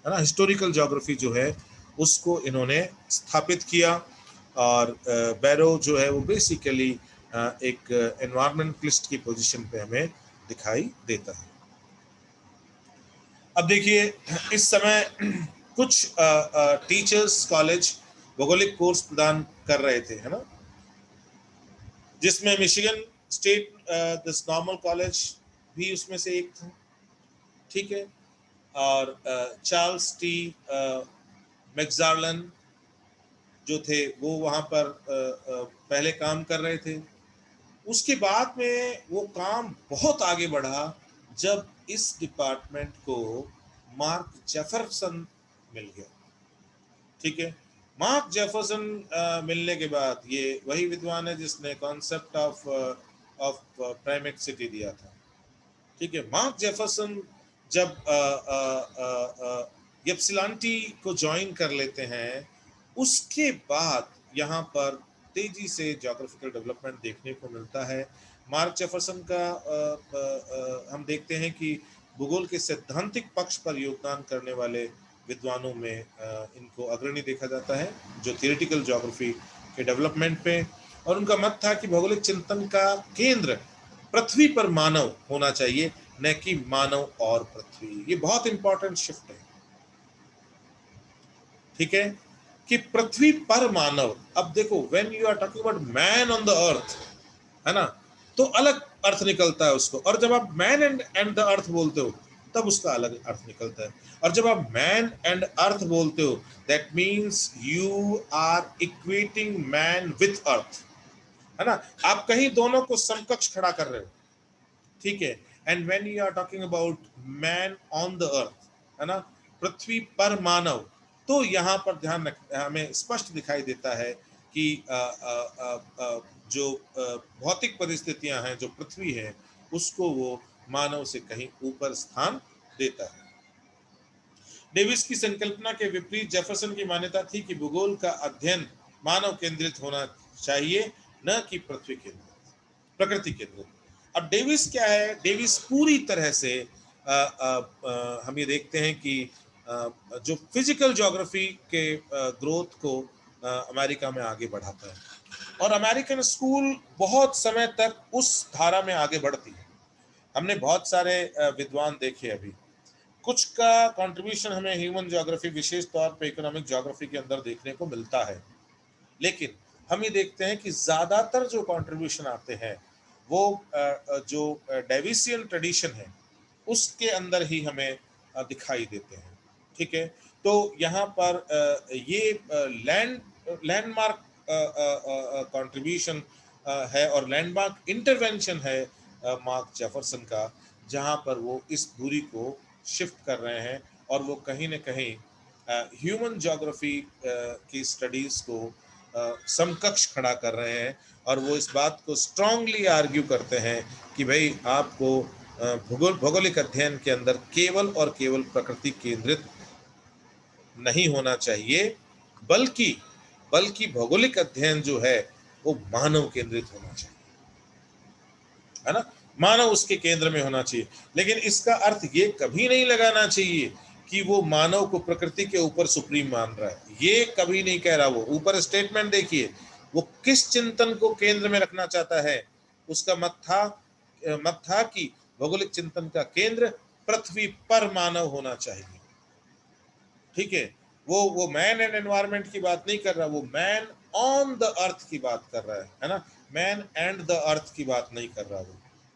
है ना। हिस्टोरिकल ज्योग्राफी जो है उसको इन्होंने स्थापित किया। और बैरो जो है वो बेसिकली एक एनवायरमेंटलिस्ट की पोजीशन पे हमें दिखाई देता है। अब देखिए, इस समय कुछ टीचर्स कॉलेज भौगोलिक कोर्स प्रदान कर रहे थे, है ना, जिसमें Michigan state this normal college भी उसमें से एक था। ठीक है, और चार्ल्स टी मैकजार्लन जो थे वो वहाँ पर पहले काम कर रहे थे। उसके बाद में वो काम बहुत आगे बढ़ा जब इस डिपार्टमेंट को मार्क जेफरसन मिल गया। ठीक है, मार्क जेफरसन मिलने के बाद, ये वही विद्वान है जिसने कॉन्सेप्ट ऑफ प्राइमेट सिटी दिया था। ठीक है, मार्क जेफरसन जब यप्सिलंटी को ज्वाइन कर लेते हैं, उसके बाद यहाँ पर तेजी से ज्योग्राफिकल डेवलपमेंट देखने को मिलता है। मार्क जेफरसन का हम देखते हैं कि भूगोल के सैद्धांतिक पक्ष पर योगदान करने वाले विद्वानों में इनको अग्रणी देखा जाता है, जो थियोरेटिकल ज्योग्राफी के डेवलपमेंट पे। और उनका मत था कि भौगोलिक चिंतन का केंद्र पृथ्वी पर मानव होना चाहिए, न कि मानव और पृथ्वी। ये बहुत इंपॉर्टेंट शिफ्ट है। ठीक है, कि पृथ्वी पर मानव। अब देखो, when you are talking about man on the earth, है ना, तो अलग अर्थ निकलता है उसको। और जब आप मैन एंड द अर्थ बोलते हो तब उसका अलग अर्थ निकलता है। और जब आप मैन एंड अर्थ बोलते हो, that means you are equating man with earth, है ना। आप कहीं दोनों को समकक्ष खड़ा कर रहे हो। ठीक है, and when you are talking about man on the earth, है ना, पृथ्वी पर मानव, तो यहाँ पर ध्यान हमें स्पष्ट दिखाई देता है कि जो भौतिक परिस्थितियां हैं, जो पृथ्वी है, उसको वो मानव से कहीं ऊपर स्थान देता है। डेविस की संकल्पना के विपरीत जेफरसन की मान्यता थी कि भूगोल का अध्ययन मानव केंद्रित होना चाहिए, न कि पृथ्वी केंद्रित, प्रकृति केंद्रित। अब डेविस क्या है, डेविस पूरी तरह से हम ये देखते हैं कि जो फिजिकल ज्योग्राफी के ग्रोथ को अमेरिका में आगे बढ़ाता है, और अमेरिकन स्कूल बहुत समय तक उस धारा में आगे बढ़ती है। हमने बहुत सारे विद्वान देखे अभी, कुछ का कंट्रीब्यूशन हमें ह्यूमन ज्योग्राफी, विशेष तौर पे इकोनॉमिक ज्योग्राफी के अंदर देखने को मिलता है, लेकिन हम ये देखते हैं कि ज्यादातर जो कंट्रीब्यूशन आते हैं वो जो डेविसियन ट्रेडिशन है उसके अंदर ही हमें दिखाई देते हैं। ठीक है, तो यहाँ पर ये लैंडमार्क कंट्रीब्यूशन है और लैंडमार्क इंटरवेंशन है मार्क जेफरसन का, जहाँ पर वो इस दूरी को शिफ्ट कर रहे हैं और वो कहीं ना कहीं ह्यूमन ज्योग्राफी की स्टडीज को समकक्ष खड़ा कर रहे हैं। और वो इस बात को स्ट्रांगली आर्ग्यू करते हैं कि भाई आपको भौगोलिक अध्ययन के अंदर केवल और केवल प्रकृति केंद्रित नहीं होना चाहिए, बल्कि बल्कि भौगोलिक अध्ययन जो है वो मानव केंद्रित होना चाहिए, है ना। मानव उसके केंद्र में होना चाहिए, लेकिन इसका अर्थ ये कभी नहीं लगाना चाहिए कि वो मानव को प्रकृति के ऊपर सुप्रीम मान रहा है, ये कभी नहीं कह रहा। वो ऊपर स्टेटमेंट देखिए, वो किस चिंतन को केंद्र में रखना चाहता है। उसका मत था कि भौगोलिक चिंतन का केंद्र पृथ्वी पर मानव होना चाहिए, ठीक है। वो मैन एंड एनवायरनमेंट की बात नहीं कर रहा, वो मैन ऑन द अर्थ की बात कर रहा है ना, मैन एंड द अर्थ की बात नहीं कर रहा वो,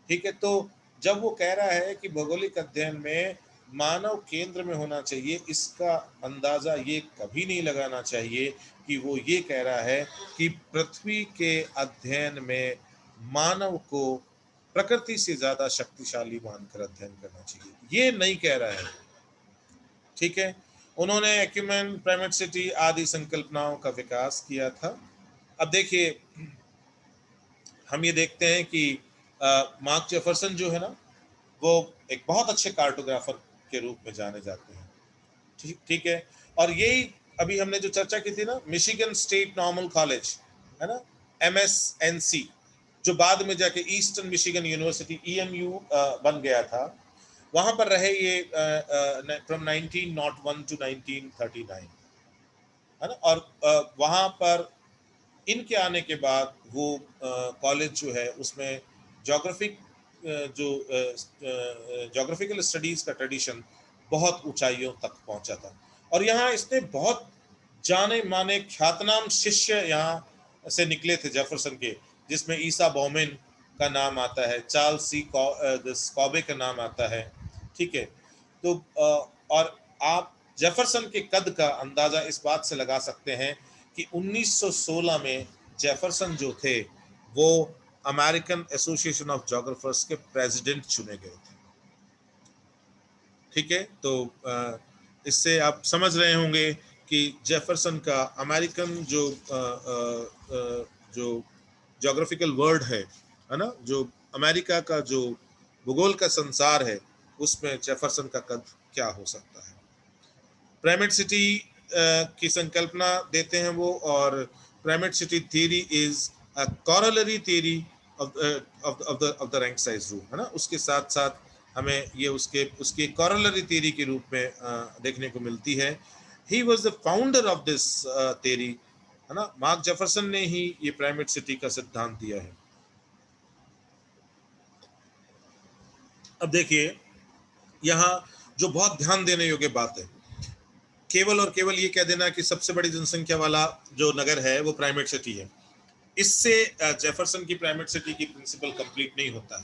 ठीक है। तो जब वो कह रहा है कि भौगोलिक अध्ययन में मानव केंद्र में होना चाहिए, इसका अंदाजा ये कभी नहीं लगाना चाहिए कि वो ये कह रहा है कि पृथ्वी के अध्ययन में मानव को प्रकृति से ज्यादा शक्तिशाली मानकर अध्ययन करना चाहिए, ये नहीं कह रहा है, ठीक है। उन्होंने एक्यूमेन, प्राइमेटिसिटी आदि संकल्पनाओं का विकास किया था। अब देखिए, हम ये देखते हैं कि मार्क जेफरसन जो है ना, वो एक बहुत अच्छे कार्टोग्राफर के रूप में जाने जाते हैं, ठीक है। और यही अभी हमने जो चर्चा की थी ना, मिशिगन स्टेट नॉर्मल कॉलेज, है ना, MSNC, जो बाद में जाके ईस्टर्न मिशिगन यूनिवर्सिटी EMU बन गया था, वहां पर रहे ये फ्रॉम 1901 टू 1939, है ना। और वहां पर इनके आने के बाद वो कॉलेज जो है उसमें जोग्राफिक जो जोग्राफिकल स्टडीज का ट्रेडिशन बहुत ऊंचाइयों तक पहुंचा था। और यहाँ इसने बहुत जाने माने ख्यातनाम शिष्य यहाँ से निकले थे जेफरसन के, जिसमें ईसा बॉमेन का नाम आता है, चार्ल्स सी कॉबे का नाम आता है, ठीक है। तो और आप जेफरसन के कद का अंदाजा इस बात से लगा सकते हैं कि 1916 में जेफरसन जो थे वो अमेरिकन एसोसिएशन ऑफ जोग्राफर्स के प्रेसिडेंट चुने गए थे, ठीक है। तो इससे आप समझ रहे होंगे कि जेफरसन का अमेरिकन जो जोग्राफिकल वर्ड है ना, जो अमेरिका का जो भूगोल का संसार है, उसमें जेफरसन का कद क्या हो सकता है। प्राइमेट सिटी की संकल्पना देते हैं वो, और primate city theory is a corollary theory of the rank size rule, है ना। उसके साथ साथ हमें ये उसके कॉरोलरी थ्योरी के रूप में देखने को मिलती है। ही was the founder of this theory, है ना। मार्क जेफरसन ने ही ये प्राइमेट सिटी का सिद्धांत दिया है। अब देखिए, यहाँ जो बहुत ध्यान देने योग्य बात है, केवल और केवल ये कह देना कि सबसे बड़ी जनसंख्या वाला जो नगर है वो प्राइमेट सिटी है, इससे जेफरसन की प्राइमेट सिटी की प्रिंसिपल कंप्लीट नहीं होता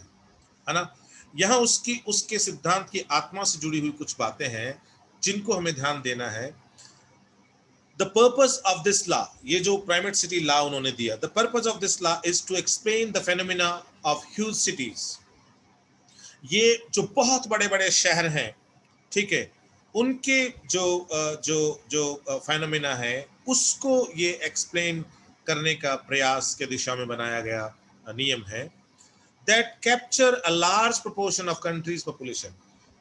है ना। यहाँ उसके सिद्धांत की आत्मा से जुड़ी हुई कुछ बातें हैं जिनको हमें ध्यान देना है। The purpose of this law, ये जो प्राइमेट सिटी लॉ उन्होंने दिया, the purpose of this law is to explain the phenomena of huge cities. ये जो बहुत बड़े बड़े शहर हैं, ठीक है, उनके जो फेनोमेना है उसको ये एक्सप्लेन करने का प्रयास के दिशा में बनाया गया नियम है। That capture a large proportion of countries population,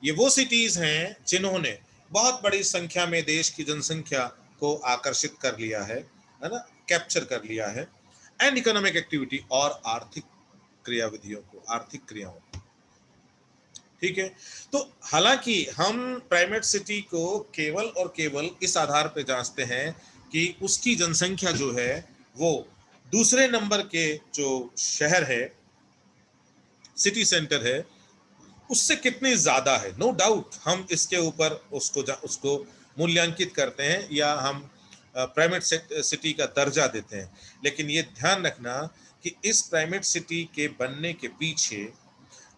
ये वो सिटीज हैं जिन्होंने बहुत बड़ी संख्या में देश की जनसंख्या को आकर्षित कर लिया है ना, कैप्चर कर लिया है। एंड इकोनॉमिक एक्टिविटी, और आर्थिक क्रियाविधियों को, आर्थिक क्रियाओं को, ठीक है। तो हालांकि हम प्राइमेट सिटी को केवल और केवल इस आधार पर जांचते हैं कि उसकी जनसंख्या जो है वो दूसरे नंबर के जो शहर है, सिटी सेंटर है, उससे कितनी ज्यादा है। नो डाउट हम इसके ऊपर उसको मूल्यांकित करते हैं या हम प्राइमेट सिटी का दर्जा देते हैं। लेकिन ये ध्यान रखना कि इस प्राइमेट सिटी के बनने के पीछे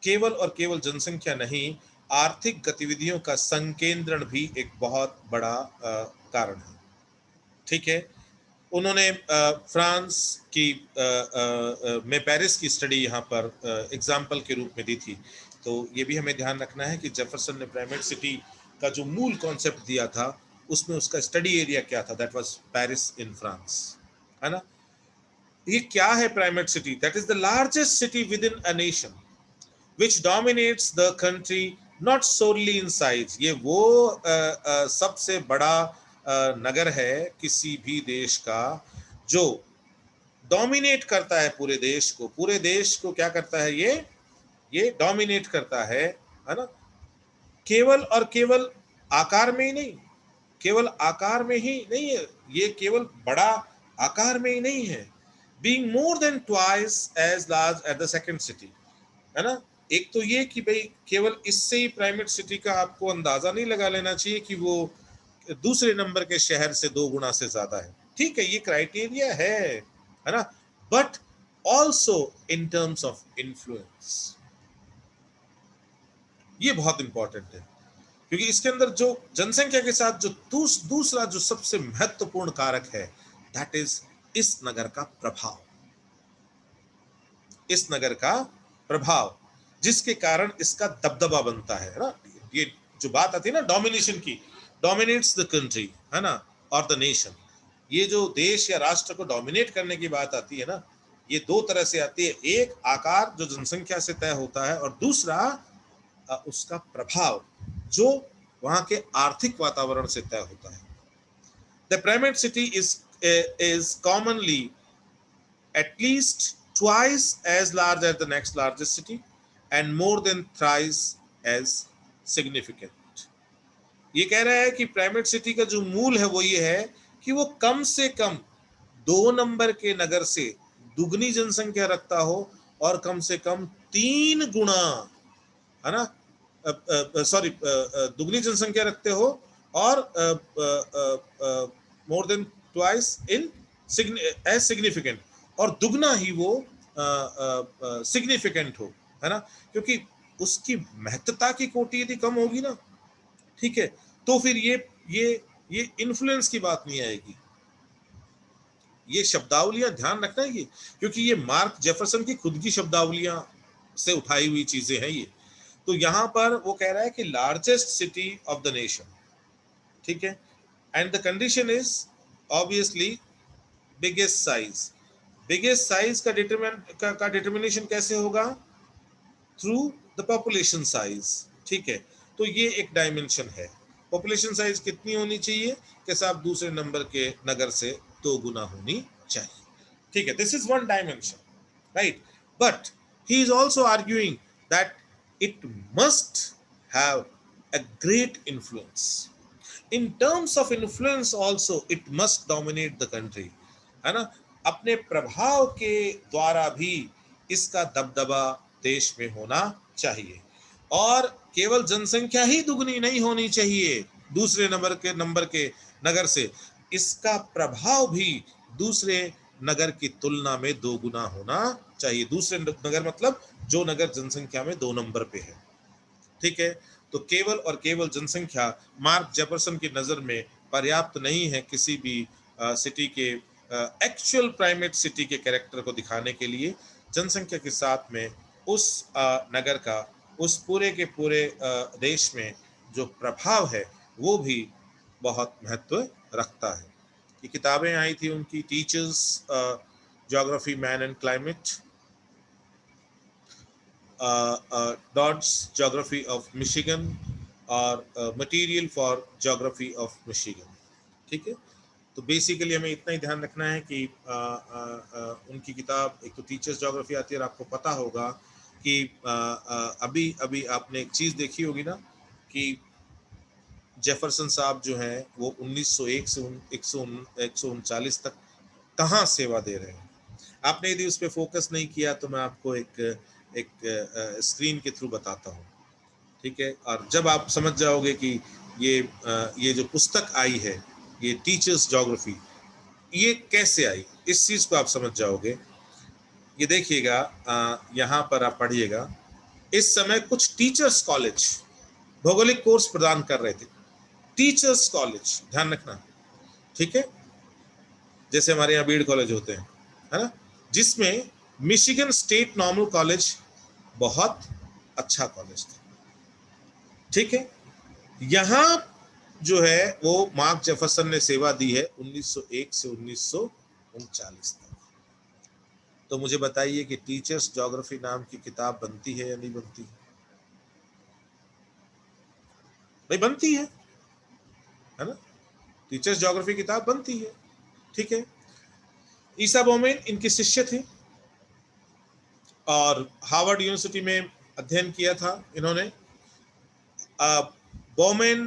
केवल और केवल जनसंख्या नहीं, आर्थिक गतिविधियों का संकेंद्रण भी एक बहुत बड़ा कारण है, ठीक है। उन्होंने फ्रांस की में पेरिस की स्टडी यहाँ पर एग्जाम्पल के रूप में दी थी। तो ये भी हमें ध्यान रखना है कि जेफरसन ने प्राइमेट सिटी का जो मूल कॉन्सेप्ट दिया था उसमें उसका स्टडी एरिया क्या था, that was Paris in France, है ना। ये क्या है primate city? That is the largest city with in a nation. which dominates the country not solely in size। ये वो सबसे बड़ा नगर है किसी भी देश का जो डोमिनेट करता है पूरे देश को क्या करता है, ये डोमिनेट करता है ना। केवल और केवल आकार में ही नहीं, केवल आकार में ही नहीं है, ये केवल बड़ा आकार में ही नहीं है, being more than twice as large at the second city, है ना। एक तो ये कि भाई केवल इससे ही प्राइमेट सिटी का आपको अंदाजा नहीं लगा लेना चाहिए कि वो दूसरे नंबर के शहर से 2 गुना से ज्यादा है, ठीक है, ये क्राइटेरिया है ना, but also in terms of influence, ये बहुत इंपॉर्टेंट है, क्योंकि इसके अंदर जो जनसंख्या के साथ जो दूसरा जो सबसे महत्वपूर्ण कारक है, दैट इज इस नगर का प्रभाव, इस नगर का प्रभाव, जिसके कारण इसका दबदबा बनता है ना। ये जो बात आती है ना डोमिनेशन की, डोमिनेट्स द कंट्री, है ना, और द नेशन, ये जो देश या राष्ट्र को डोमिनेट करने की बात आती है ना, ये दो तरह से आती है, एक आकार जो जनसंख्या से तय होता है, और दूसरा उसका प्रभाव जो वहां के आर्थिक वातावरण से तय होता है। The primate city is commonly at least twice as large as the next largest city and more than thrice as significant। ये कह रहा है कि प्राइमेट सिटी का जो मूल है वो ये है कि वो कम से कम 2 नंबर के नगर से दुगनी जनसंख्या रखता हो, और कम से कम 3 गुना, है ना, सॉरी, दुगनी जनसंख्या रखते हो, और more than twice in as significant, और दुगना ही वो सिग्निफिकेंट हो, है ना, क्योंकि उसकी महत्ता की कोटि यदि कम होगी ना, ठीक है, तो फिर ये इन्फ्लुएंस की बात नहीं आएगी। ये शब्दावलियां ध्यान रखना है, ये क्योंकि ये मार्क जेफरसन की खुद की शब्दावलियां से उठाई हुई चीजें हैं ये। तो यहां पर वो कह रहा है कि largest city of the nation, ठीक है, and the condition is obviously biggest size. Biggest size का डिटर्मिनेशन कैसे होगा? थ्रू द पॉपुलेशन साइज, ठीक है। तो ये एक डायमेंशन है, पॉपुलेशन साइज कितनी होनी चाहिए कि साहब दूसरे नंबर के नगर से 2 गुना होनी चाहिए, ठीक है, this is one dimension, right. But he is also arguing that it must have a great influence। In terms of influence also it must dominate the country, है ना, अपने प्रभाव के द्वारा भी इसका दबदबा देश में होना चाहिए, और केवल जनसंख्या ही दुगनी नहीं होनी चाहिए दूसरे नंबर के नगर से, इसका प्रभाव भी दूसरे नगर की तुलना में 2 गुना होना चाहिए। दूसरे नगर मतलब जो नगर जनसंख्या में 2 नंबर पे है, ठीक है। तो केवल और केवल जनसंख्या मार्क जेफरसन की नजर में पर्याप्त नहीं है किसी भी सिटी के एक्चुअल प्राइमेट सिटी के कैरेक्टर को दिखाने के लिए। जनसंख्या के साथ में उस नगर का, उस पूरे के पूरे देश में जो प्रभाव है वो भी बहुत महत्व रखता है। ये किताबें आई थी उनकी, teachers geography man and climate, Dodd's Geography of Michigan और Material for Geography of Michigan, ठीक है। तो बेसिकली हमें इतना ही ध्यान रखना है कि उनकी किताब एक तो टीचर्स ज्योग्राफी आती है, और आपको पता होगा कि अभी अभी आपने एक चीज़ देखी होगी ना कि जेफरसन साहब जो हैं वो 1901 से 139 तक कहाँ सेवा दे रहे हैं। आपने यदि उस पर फोकस नहीं किया तो मैं आपको एक स्क्रीन के थ्रू बताता हूँ, ठीक है। और जब आप समझ जाओगे कि ये जो पुस्तक आई है, ये टीचर्स ज्योग्राफी, ये कैसे आई, इस चीज़ को आप समझ जाओगे। ये देखिएगा, यहाँ पर आप पढ़िएगा, इस समय कुछ टीचर्स कॉलेज भौगोलिक कोर्स प्रदान कर रहे थे, टीचर्स कॉलेज, ध्यान रखना, ठीक है, जैसे हमारे यहाँ बीड कॉलेज होते हैं, है ना, जिसमें मिशिगन स्टेट नॉर्मल कॉलेज बहुत अच्छा कॉलेज था, ठीक है। यहां जो है वो मार्क जेफरसन ने सेवा दी है 1901 से 1939 तक, तो मुझे बताइए कि टीचर्स ज्योग्राफी नाम की किताब बनती है या नहीं बनती? भाई बनती है ना? टीचर्स ज्योग्राफी किताब बनती है, ठीक है। ईसा बोमेन इनके शिष्य थे और हार्वर्ड यूनिवर्सिटी में अध्ययन किया था इन्होंने। Bowman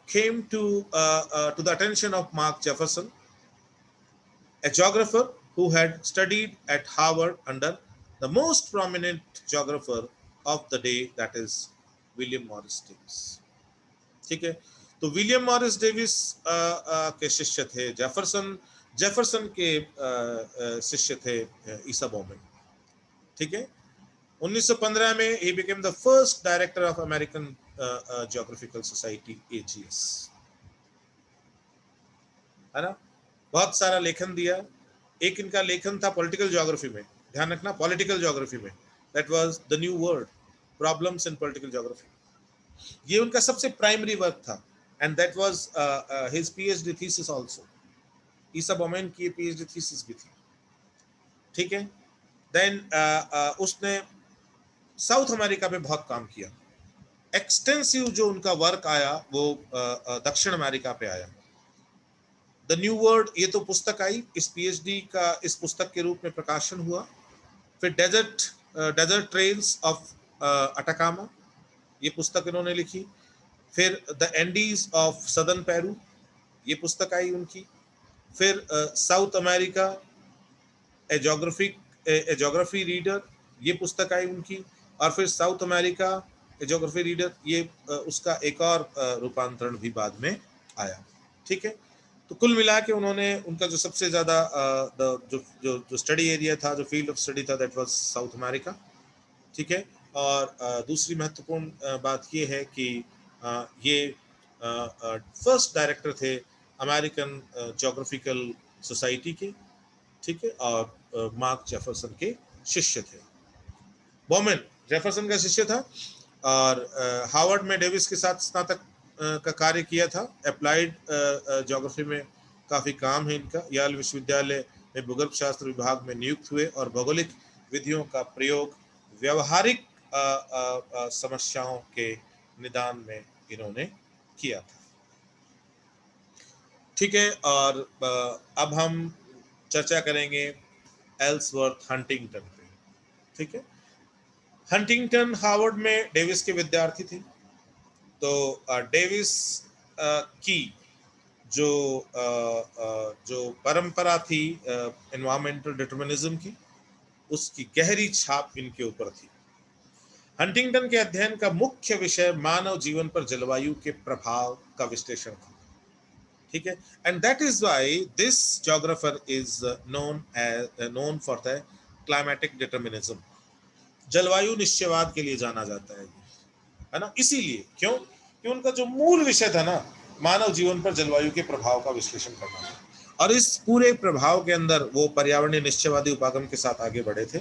came to the attention of Mark Jefferson, a geographer who had studied at Harvard under the most prominent geographer of the day, that is William Morris Davis. ठीक है, तो विलियम मॉरिस डेविस के शिष्य थे Jefferson, Jefferson के शिष्य थे ईसा बोमेन, ठीक है। 1915 में he became the first director of American Geographical Society, AGS, है ना। बहुत सारा लेखन दिया। एक इनका लेखन था पॉलिटिकल ज्योग्राफी में, ध्यान रखना, पॉलिटिकल ज्योग्राफी में, that was the new word, problems in political geography. ये उनका सबसे प्राइमरी वर्क था and that was his PhD thesis also. ईसा बोमेन की पीएचडी थीसिस भी थी, ठीक है। देन उसने साउथ अमेरिका में बहुत काम किया। एक्सटेंसिव जो उनका वर्क आया वो दक्षिण अमेरिका पे आया। द न्यू वर्ल्ड, ये तो पुस्तक आई, इस पीएचडी का इस पुस्तक के रूप में प्रकाशन हुआ। फिर डेजर्ट ट्रेल्स ऑफ अटाकामा, ये पुस्तक इन्होंने लिखी। फिर the Andes of southern Peru, ये पुस्तक आई उनकी। फिर साउथ अमेरिका ए ज्योग्राफी रीडर, ये पुस्तक आई उनकी। और फिर साउथ अमेरिका ए ज्योग्राफी रीडर, ये उसका एक और रूपांतरण भी बाद में आया, ठीक है। तो कुल मिला के उन्होंने, उनका जो सबसे ज्यादा जो स्टडी एरिया था, जो फील्ड ऑफ स्टडी था, दैट वाज साउथ अमेरिका, ठीक है। और दूसरी महत्वपूर्ण बात ये है कि ये फर्स्ट डायरेक्टर थे अमेरिकन ज्योग्राफिकल सोसाइटी के, ठीक है। और मार्क जेफरसन के शिष्य थे। बोमेन जेफरसन का शिष्य था और हार्वर्ड में डेविस के साथ स्नातक का कार्य किया था। अप्लाइड ज्योग्राफी में काफ़ी काम है इनका। याल विश्वविद्यालय में भूगर्भ शास्त्र विभाग में नियुक्त हुए और भौगोलिक विधियों का प्रयोग व्यवहारिक समस्याओं के निदान में इन्होंने किया था, ठीक है। और अब हम चर्चा करेंगे एल्सवर्थ हंटिंगटन पे, ठीक है। हंटिंगटन हार्वर्ड में डेविस के विद्यार्थी थे। तो डेविस की जो परंपरा थी एनवायरमेंटल डिटरमिनिज्म की, उसकी गहरी छाप इनके ऊपर थी। हंटिंगटन के अध्ययन का मुख्य विषय मानव जीवन पर जलवायु के प्रभाव का विश्लेषण था, ठीक है। And that is why this geographer is known for the climatic determinism. जलवायु निश्चयवाद के लिए जाना जाता है ना। इसीलिए क्यों कि उनका जो मूल विषय था ना, मानव जीवन पर जलवायु के प्रभाव का विश्लेषण करना था। और इस पूरे प्रभाव के अंदर वो पर्यावरणीय निश्चयवादी उपागम के साथ आगे बढ़े थे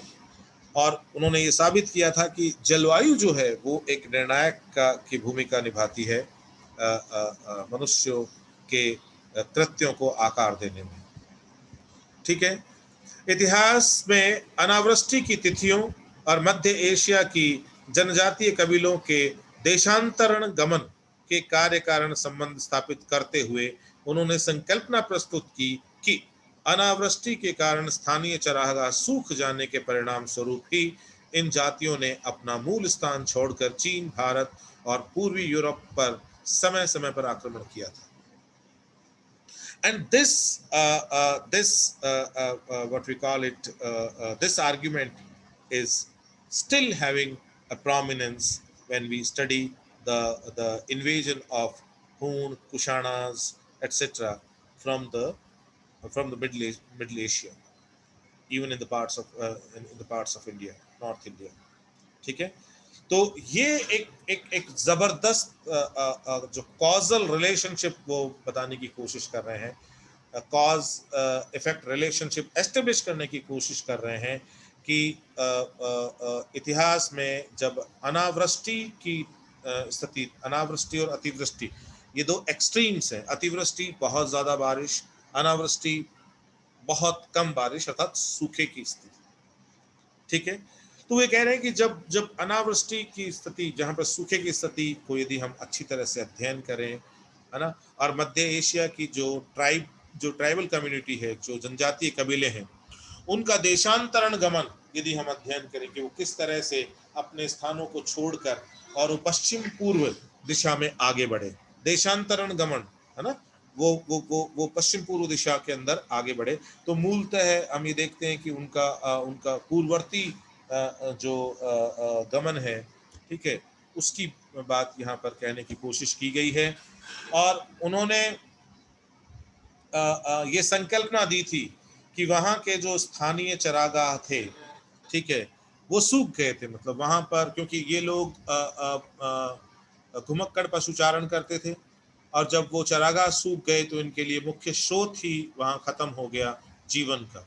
और उन्होंने ये साबित किया था कि जलवायु जो है वो एक निर्णायक की भूमिका निभाती है मनुष्यों के कृत्यों को आकार देने में, ठीक है। इतिहास में अनावृष्टि की तिथियों और मध्य एशिया की जनजातीय कबीलों के देशांतरण गमन के कार्य कारण संबंध स्थापित करते हुए उन्होंने संकल्पना प्रस्तुत की कि अनावृष्टि के कारण स्थानीय चरागाह सूख जाने के परिणाम स्वरूप ही इन जातियों ने अपना मूल स्थान छोड़कर चीन, भारत और पूर्वी यूरोप पर समय समय पर आक्रमण किया था। And what we call it, this argument is still having a prominence when we study the invasion of Hun, Kushanas, etc. from the Middle Asia, even in the parts of India, North India, ठीक है। तो ये एक जबरदस्त जो causal relationship वो बताने की कोशिश कर रहे हैं, कॉज इफेक्ट रिलेशनशिप एस्टेब्लिश करने की कोशिश कर रहे हैं कि इतिहास में जब अनावृष्टि की स्थिति, अनावृष्टि और अतिवृष्टि, ये दो एक्सट्रीम्स हैं। अतिवृष्टि बहुत ज्यादा बारिश, अनावृष्टि बहुत कम बारिश अर्थात सूखे की स्थिति, ठीक है। तो वे कह रहे हैं कि जब जब अनावृष्टि की स्थिति, जहां पर सूखे की स्थिति को यदि हम अच्छी तरह से अध्ययन करें, है ना, और मध्य एशिया की जो ट्राइबल कम्युनिटी है, जो जनजातीय कबीले हैं, उनका देशांतरण गमन यदि हम अध्ययन करें कि वो किस तरह से अपने स्थानों को छोड़कर और वो पश्चिम पूर्व दिशा में आगे बढ़े, देशांतरण गमन, है ना, वो पश्चिम पूर्व दिशा के अंदर आगे बढ़े। तो मूलतः हम ये देखते हैं कि उनका पूर्ववर्ती जो गमन है, ठीक है, उसकी बात यहाँ पर कहने की कोशिश की गई है। और उन्होंने ये संकल्पना दी थी कि वहां के जो स्थानीय चरागाह थे, ठीक है, वो सूख गए थे, मतलब वहां पर, क्योंकि ये लोग घुमक्कड़ पशुचारण करते थे, और जब वो चरागाह सूख गए तो इनके लिए मुख्य स्रोत ही वहां खत्म हो गया जीवन का।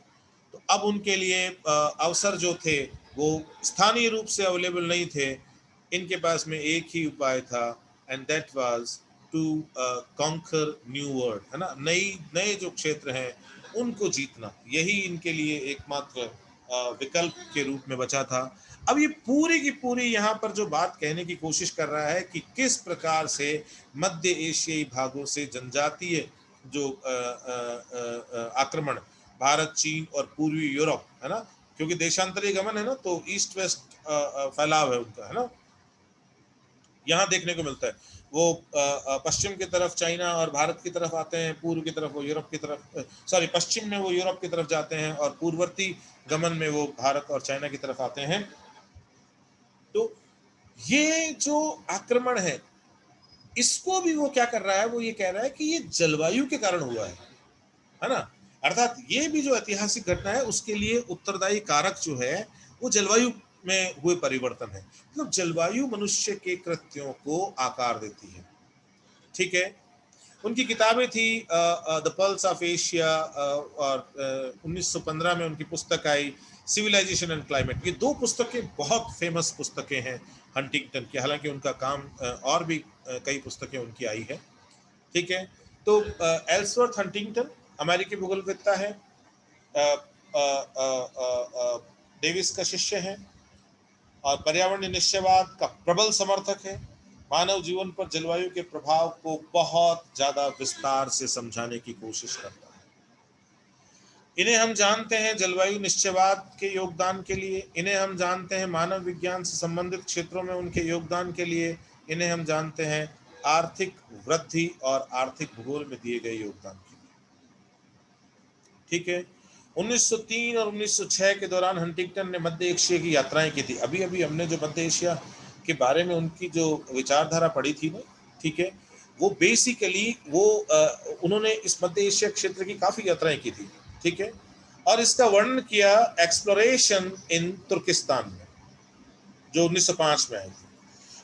तो अब उनके लिए अवसर जो थे वो स्थानीय रूप से अवेलेबल नहीं थे। इनके पास में एक ही उपाय था, and that was to conquer new world, है ना, नए जो क्षेत्र हैं उनको जीतना, यही इनके लिए एकमात्र विकल्प के रूप में बचा था। अब ये पूरी की पूरी यहाँ पर जो बात कहने की कोशिश कर रहा है कि किस प्रकार से मध्य एशियाई भागों से जनजातीय जो आक्रमण भारत, चीन और पूर्वी यूरोप, है ना, क्योंकि देशांतरीय गमन है ना, तो ईस्ट वेस्ट फैलाव है उनका, है ना, यहाँ देखने को मिलता है। वो पश्चिम की तरफ चाइना और भारत की तरफ आते हैं, पूर्व की तरफ वो यूरोप की तरफ, सॉरी, पश्चिम में वो यूरोप की तरफ जाते हैं, और पूर्ववर्ती गमन में वो भारत और चाइना की तरफ आते हैं। तो ये जो आक्रमण है, इसको भी वो क्या कर रहा है, वो ये कह रहा है कि ये जलवायु के कारण हुआ है ना, अर्थात ये भी जो ऐतिहासिक घटना है उसके लिए उत्तरदायी कारक जो है वो जलवायु में हुए परिवर्तन है। मतलब जलवायु मनुष्य के कृत्यों को आकार देती है, ठीक है। उनकी किताबें थी द पल्स ऑफ एशिया, और 1915 में उनकी पुस्तक आई सिविलाइजेशन एंड क्लाइमेट। ये दो पुस्तकें बहुत फेमस पुस्तकें हैं हंटिंगटन की, हालांकि उनका काम और भी कई पुस्तकें उनकी आई है, ठीक है। तो एल्सवर्थ हंटिंगटन अमेरिकी भूगोलवेत्ता है, डेविस का शिष्य है, और पर्यावरण निश्चयवाद का प्रबल समर्थक है। मानव जीवन पर जलवायु के प्रभाव को बहुत ज्यादा विस्तार से समझाने की कोशिश करता है। इन्हें हम जानते हैं जलवायु निश्चयवाद के योगदान के लिए, इन्हें हम जानते हैं मानव विज्ञान से संबंधित क्षेत्रों में उनके योगदान के लिए, इन्हें हम जानते हैं आर्थिक वृद्धि और आर्थिक भूगोल में दिए गए योगदान के लिए, ठीक है। 1903 और 1906 के दौरान हंटिंगटन ने मध्य एशिया की यात्राएं की थी। अभी अभी हमने जो मध्य एशिया के बारे में उनकी जो विचारधारा पढ़ी थी ना, ठीक है, वो बेसिकली वो उन्होंने इस मध्य एशिया क्षेत्र की काफी यात्राएं की थी, ठीक है, और इसका वर्णन किया एक्सप्लोरेशन इन तुर्किस्तान में, जो 1905 में आई थी,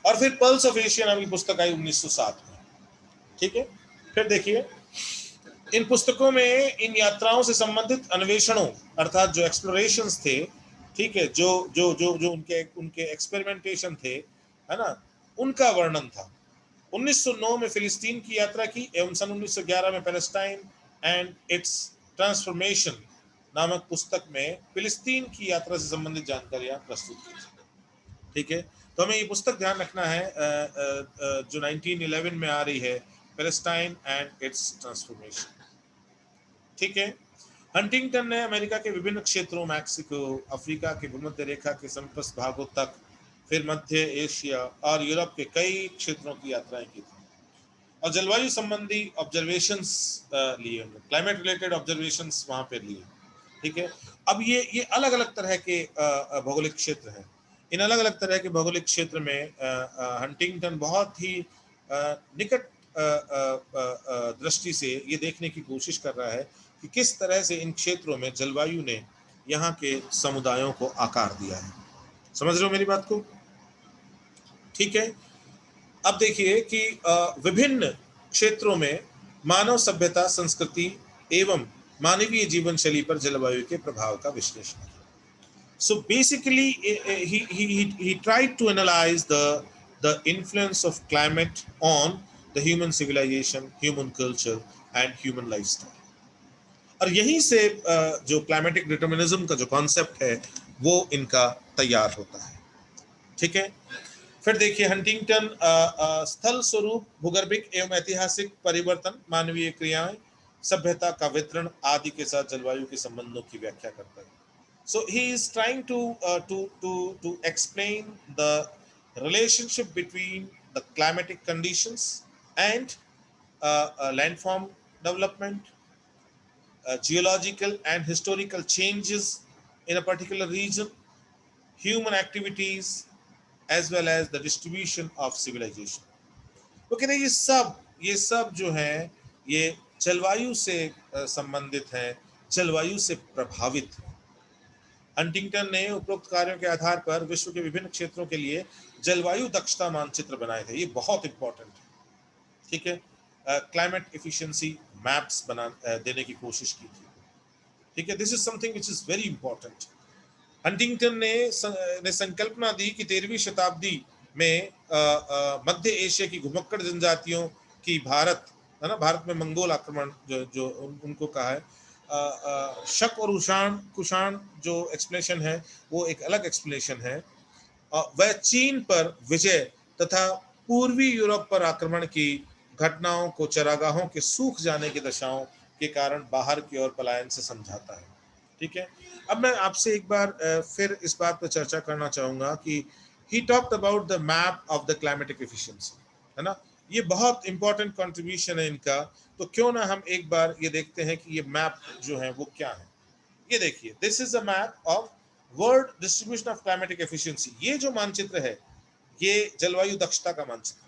और फिर पल्स ऑफ एशिया नाम की पुस्तक आई 1907 में, ठीक है। फिर देखिए, इन पुस्तकों में इन यात्राओं से संबंधित अन्वेषणों, अर्थात जो एक्सप्लोरेशंस थे, ठीक है, जो जो जो जो उनके उनके एक्सपेरिमेंटेशन थे, है ना, उनका वर्णन था। 1909 में फिलिस्तीन की यात्रा की, एवं सन 1911 में पैलेस्टाइन एंड इट्स ट्रांसफॉर्मेशन नामक पुस्तक में फिलिस्तीन की यात्रा से संबंधित जानकारियां प्रस्तुत की थी, ठीक है। तो हमें ये पुस्तक ध्यान रखना है जो 1911 में आ रही है, पैलेस्टाइन एंड इट्स ट्रांसफॉर्मेशन, ठीक है। हंटिंगटन ने अमेरिका के विभिन्न क्षेत्रों, मैक्सिको, अफ्रीका के भूमध्य रेखा के समप्रस्थ भागों तक, फिर मध्य एशिया और यूरोप के कई क्षेत्रों की यात्राएं की थी, और जलवायु संबंधी ऑब्जर्वेशंस लिए, क्लाइमेट रिलेटेड ऑब्जर्वेशंस वहां पर लिए, ठीक है। अब ये अलग अलग तरह के भौगोलिक क्षेत्र हैं। इन अलग अलग तरह के भौगोलिक क्षेत्र में हंटिंगटन बहुत ही निकट दृष्टि से ये देखने की कोशिश कर रहा है कि किस तरह से इन क्षेत्रों में जलवायु ने यहाँ के समुदायों को आकार दिया है। समझ रहे हो मेरी बात को, ठीक है। अब देखिए कि विभिन्न क्षेत्रों में मानव सभ्यता, संस्कृति एवं मानवीय जीवन शैली पर जलवायु के प्रभाव का विश्लेषण। So basically, he tried to analyze the influence of climate on the human civilization, human culture, and human lifestyle. और यहीं से जो क्लाइमेटिक डिटर्मिनिज्म का जो कॉन्सेप्ट है वो इनका तैयार होता है। ठीक है। फिर देखिए हंटिंगटन स्थल स्वरूप भूगर्भिक एवं ऐतिहासिक परिवर्तन, मानवीय क्रियाएं, सभ्यता का वितरण आदि के साथ जलवायु के संबंधों की व्याख्या करता है। So he is trying to explain the relationship between the climatic conditions and landform development, geological and historical changes in a particular region, human activities, as well as the distribution of civilization. तो कह रहे ये सब जो है ये जलवायु से संबंधित है, जलवायु से प्रभावित है। हंटिंगटन ने उपरोक्त कार्यों के आधार पर विश्व के विभिन्न क्षेत्रों के लिए जलवायु दक्षता मानचित्र बनाए थे। ये बहुत इंपॉर्टेंट है। ठीक है। क्लाइमेट एफिशिएंसी मैप्स बना देने की कोशिश की थी। ठीक है। This is something which is very important. Huntington ने संकल्पना दी कि 13वीं शताब्दी में मध्य एशिया की घुमक्कड़ जनजातियों की भारत, है ना, भारत में मंगोल आक्रमण जो उनको कहा है, शक और कुषाण जो एक्सप्लेनेशन है वो एक अलग एक्सप्लेनेशन है। वह चीन पर विजय तथा पूर्वी यूरोप पर आक्रमण की घटनाओं को चरागाहों के सूख जाने की दशाओं के कारण बाहर की ओर पलायन से समझाता है। ठीक है। अब मैं आपसे एक बार फिर इस बात पर चर्चा करना चाहूंगा कि he talked about the map of the climatic efficiency, है ना। ये बहुत इंपॉर्टेंट कंट्रीब्यूशन है इनका। तो क्यों ना हम एक बार ये देखते हैं कि ये मैप जो है वो क्या है। ये देखिए, this is a map of world distribution of climatic efficiency. ये जो मानचित्र है ये जलवायु दक्षता का मानचित्र।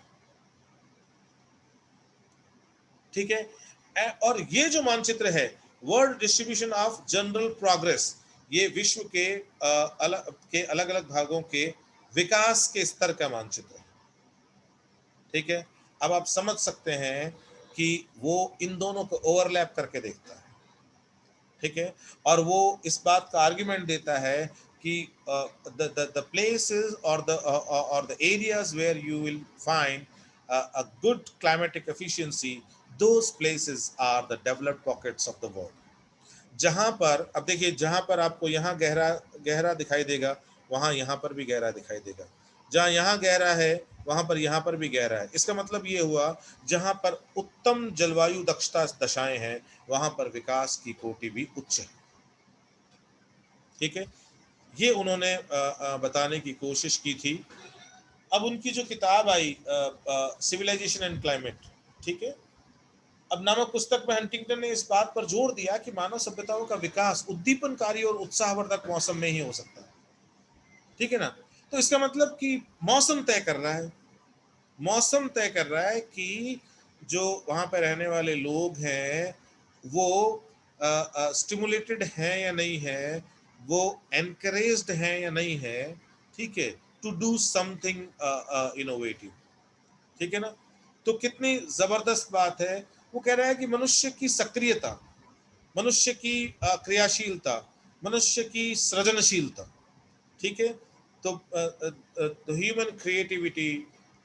ठीक है। और ये जो मानचित्र है world distribution of general progress, ये विश्व के अलग अलग भागों के विकास के स्तर का मानचित्र है। ठीक है। अब आप समझ सकते हैं कि वो इन दोनों को ओवरलैप करके देखता है। ठीक है। और वो इस बात का आर्गुमेंट देता है कि the places or the areas where you will find a good climatic efficiency, those places are the developed pockets of the world. जहां पर, अब देखिए, जहां पर आपको यहाँ गहरा गहरा दिखाई देगा वहां यहाँ पर भी गहरा दिखाई देगा। जहां यहाँ गहरा है वहां पर यहाँ पर भी गहरा है। इसका मतलब ये हुआ जहां पर उत्तम जलवायु दक्षता दशाएं हैं वहां पर विकास की कोटि भी उच्च है। ठीक है। ये उन्होंने बताने की कोशिश की थी। अब उनकी जो किताब आई सिविलाइजेशन एंड क्लाइमेट, ठीक है, अब नामक पुस्तक में हंटिंगटन ने इस बात पर जोर दिया कि मानव सभ्यताओं का विकास उद्दीपनकारी और उत्साहवर्धक मौसम में ही हो सकता है। ठीक है ना। तो इसका मतलब कि मौसम तय कर रहा है, मौसम तय कर रहा है कि जो वहां पर रहने वाले लोग हैं वो स्टिमुलेटेड हैं या नहीं है, वो एनकरेज्ड हैं या नहीं है। ठीक है। To do something innovative. ठीक है ना। तो कितनी जबरदस्त बात है। वो कह रहा है कि मनुष्य की सक्रियता, मनुष्य की क्रियाशीलता, मनुष्य की सृजनशीलता, ठीक है, तो human creativity,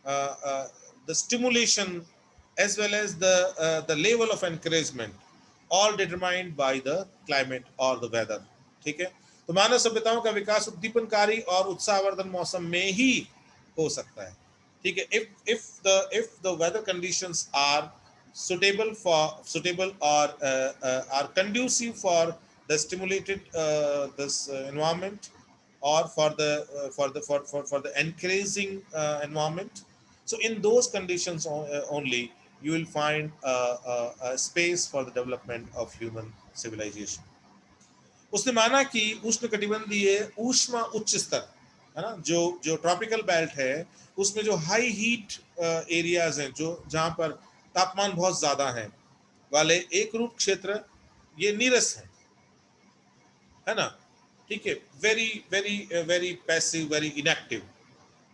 the stimulation as well as the level of encouragement all determined by the climate or the weather। ठीक है। तो मानव सभ्यताओं का विकास उद्दीपनकारी और उत्साहवर्धन मौसम में ही हो सकता है। ठीक है। if the weather conditions are suitable or are conducive for the stimulated this environment, or for the encouraging environment, so in those conditions only you will find a space for the development of human civilization। उसने माना कि उष्णकटिबंधीय ऊष्मा उच्च स्तर, है ना, जो जो ट्रॉपिकल बेल्ट है उसमें जो हाई हीट एरियाज हैं, जो जहां पर तापमान बहुत ज्यादा है वाले एक रूप क्षेत्र, ये नीरस है ना। ठीक है। Very very very passive, very inactive,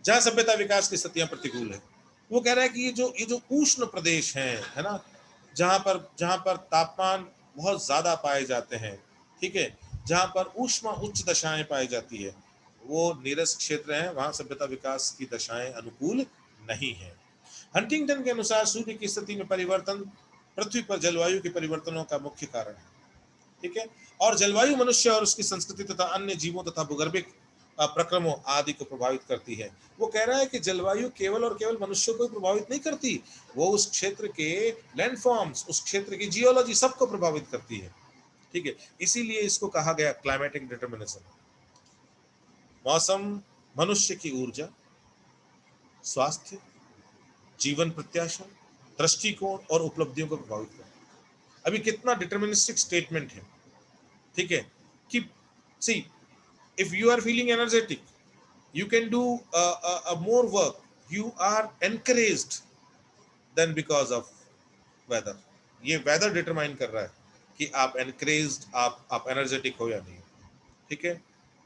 जहां सभ्यता विकास की स्थितियां प्रतिकूल है। वो कह रहा है कि ये जो उष्ण प्रदेश हैं, है ना, जहां पर तापमान बहुत ज्यादा पाए जाते हैं, ठीक है, जहां पर ऊष्मा उच्च दशाएं पाई जाती है, वो नीरस क्षेत्र हैं, वहां सभ्यता विकास की दशाएं अनुकूल नहीं है। हंटिंगटन के अनुसार सूर्य की स्थिति में परिवर्तन पृथ्वी पर जलवायु के परिवर्तनों का मुख्य कारण है। ठीक है। और जलवायु मनुष्य और उसकी संस्कृति तथा अन्य जीवों तथा भूगर्भिक प्रक्रमों आदि को प्रभावित करती है। वो कह रहा है कि जलवायु केवल और केवल मनुष्य को प्रभावित नहीं करती, वो उस क्षेत्र के लैंडफॉर्म्स, उस क्षेत्र की जियोलॉजी सबको प्रभावित करती है। ठीक है, इसीलिए इसको कहा गया क्लाइमेटिक डिटर्मिनिज्म। मौसम मनुष्य की ऊर्जा, स्वास्थ्य, जीवन प्रत्याशा, दृष्टिकोण और उपलब्धियों को प्रभावित करता है। अभी कितना डिटर्मिनिस्टिक स्टेटमेंट है, ठीक है, कि सी if you are feeling energetic, you can do more work, you are encouraged than because of weather। ये वेदर डिटरमाइन कर रहा है कि आप encouraged, आप एनर्जेटिक हो या नहीं, ठीक है।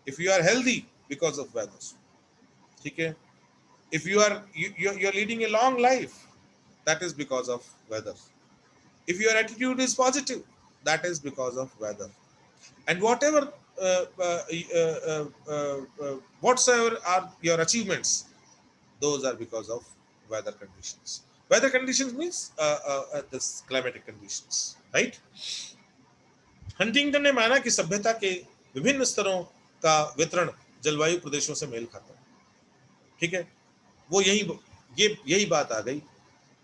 if you are healthy because of weather, ठीक है। if you are you are leading a long life, that is because of weather। if your attitude is positive, that is because of weather। and whatever whatsoever are your achievements, those are because of weather conditions। weather conditions means this climatic conditions, right। Huntington ने माना कि सभ्यता के विभिन्न स्तरों का वितरण जलवायु प्रदेशों से मेल खाता है, ठीक है। वो यही बात आ गई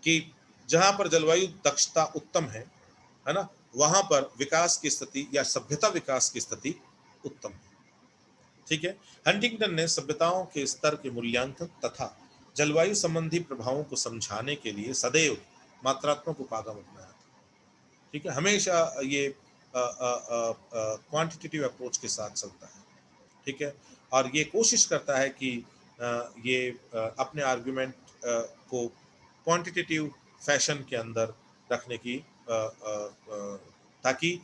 कि जहां पर जलवायु दक्षता उत्तम है ना, वहां पर विकास की स्थिति या सभ्यता विकास की स्थिति उत्तम है, ठीक है। हंटिंगटन ने सभ्यताओं के स्तर के मूल्यांकन तथा जलवायु संबंधी प्रभावों को समझाने के लिए सदैव मात्रात्मक उपागम अपनाया था, ठीक है। हमेशा ये क्वांटिटेटिव अप्रोच के साथ चलता है, ठीक है। और ये कोशिश करता है कि ये अपने आर्गुमेंट को क्वांटिटेटिव फैशन के अंदर रखने की ताकि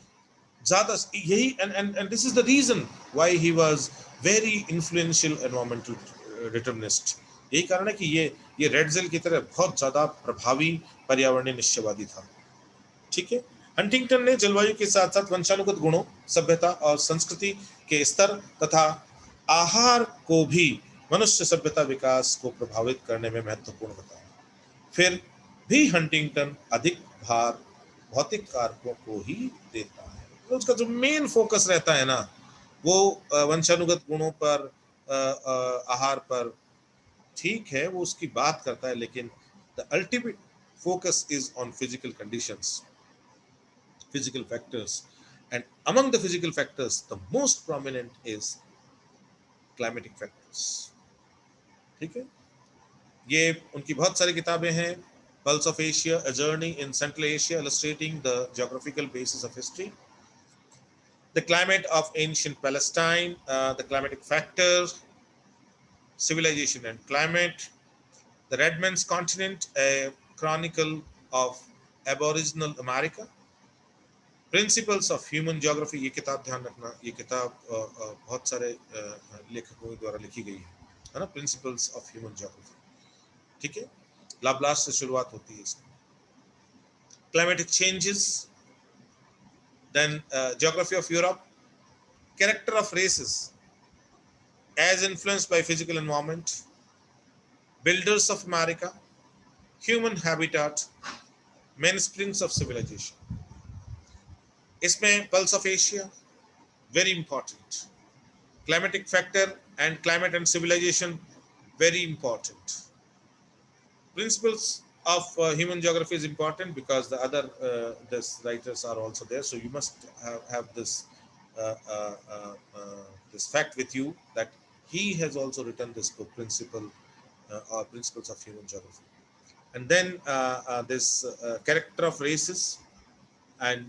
ज्यादा यही and this is the reason why he was very influential environmental determinist. यही कारण है कि ये रेडजेल की तरह बहुत ज्यादा प्रभावी पर्यावरणीय निश्चयवादी था, ठीक है। हंटिंगटन ने जलवायु के साथ साथ वंशानुगत गुणों, सभ्यता और संस्कृति के स्तर तथा आहार को भी मनुष्य सभ्यता विकास को प्रभावित करने में महत्वपूर्ण बताया। फिर भी हंटिंगटन अधिक भार भौतिक कारकों को ही देता है, तो उसका जो मेन फोकस रहता है ना, वो वंशानुगत गुणों पर, आहार पर, ठीक है, वो उसकी बात करता है, लेकिन the ultimate focus is on physical conditions, physical factors, and among the physical factors the most prominent is climatic factors, ठीक है। ये उनकी बहुत सारी किताबें हैं, pulse of Asia, a journey in central Asia illustrating the geographical basis of history, the climate of ancient Palestine, the climatic factors, civilization and climate, the Redman's continent, a chronicle of aboriginal America, principles of human geography. ये किताब ध्यान रखना, ये किताब बहुत सारे लेखकों द्वारा लिखी गई है ना, प्रिंसिपल्स ऑफ ह्यूमन ज्योग्राफी, ठीक है। लाप्लास से शुरुआत होती है इसमें। Climatic changes, then geography of Europe, character of races as influenced by physical environment, builders of America, human habitat, mainsprings of civilisation. इसमें pulse of Asia very important, climatic factor and climate and civilization very important, principles of human geography is important because the other this writers are also there, so you must have this this fact with you that he has also written this book, or principles of human geography, and then this character of races and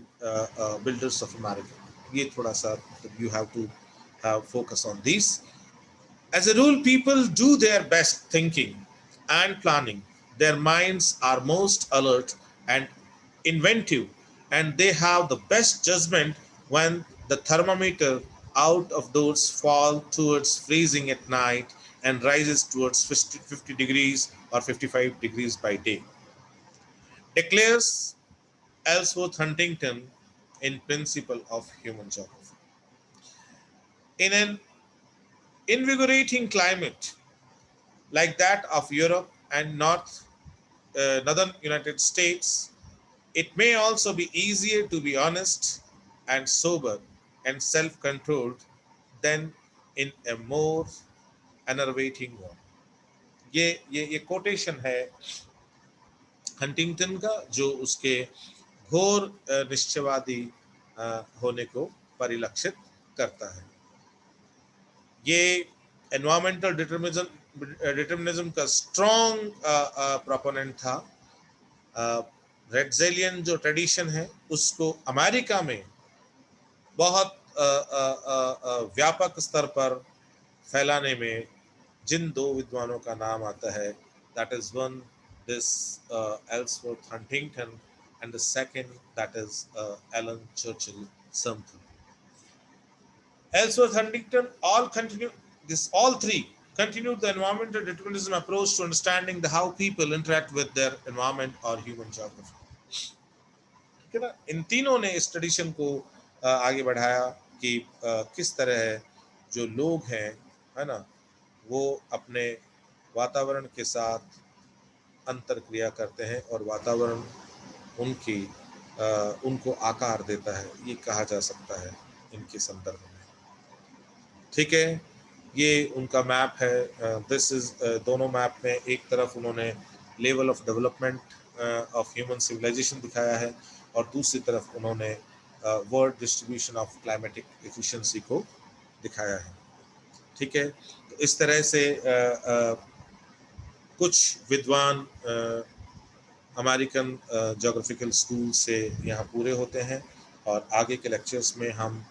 builders of America। ये थोड़ा सा you have to focus on these। As a rule, people do their best thinking and planning. Their minds are most alert and inventive, and they have the best judgment when the thermometer out of doors falls towards freezing at night and rises towards 50 degrees or 55 degrees by day, declares Ellsworth Huntington in Principle of Human Geography. In an invigorating climate like that of Europe and northern United States, it may also be easier to be honest and sober and self-controlled than in a more enervating one. ये quotation है Huntington का, जो उसके घोर निश्चयवादी होने को परिलक्षित करता है। ये एनवायरमेंटल डिटर्मिनिज्म का स्ट्रॉन्ग प्रोपोनेंट था। रेडजेलियन जो ट्रेडिशन है उसको अमेरिका में बहुत व्यापक स्तर पर फैलाने में जिन दो विद्वानों का नाम आता है, that is one this Ellsworth Huntington and the second that is Alan Churchill Sumter. Ellsworth Huntington all three continued the environmental determinism approach to understanding how people interact with their environment or human geography. ठीक है ना, इन तीनों ने इस tradition को आगे बढ़ाया कि किस तरह जो लोग हैं, है ना, वो अपने वातावरण के साथ अंतर क्रिया करते हैं और वातावरण उनको आकार देता है, ये कहा जा सकता है इनके संदर्भ में। ठीक है, ये उनका मैप है। दिस इज दोनों मैप में एक तरफ उन्होंने level of development of human civilization दिखाया है और दूसरी तरफ उन्होंने world distribution of climatic efficiency को दिखाया है। ठीक है, तो इस तरह से कुछ विद्वान अमेरिकन ज्योग्राफिकल स्कूल से यहाँ पूरे होते हैं और आगे के लेक्चर्स में हम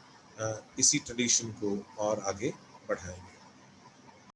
इसी ट्रेडिशन को और आगे बढ़ाएंगे।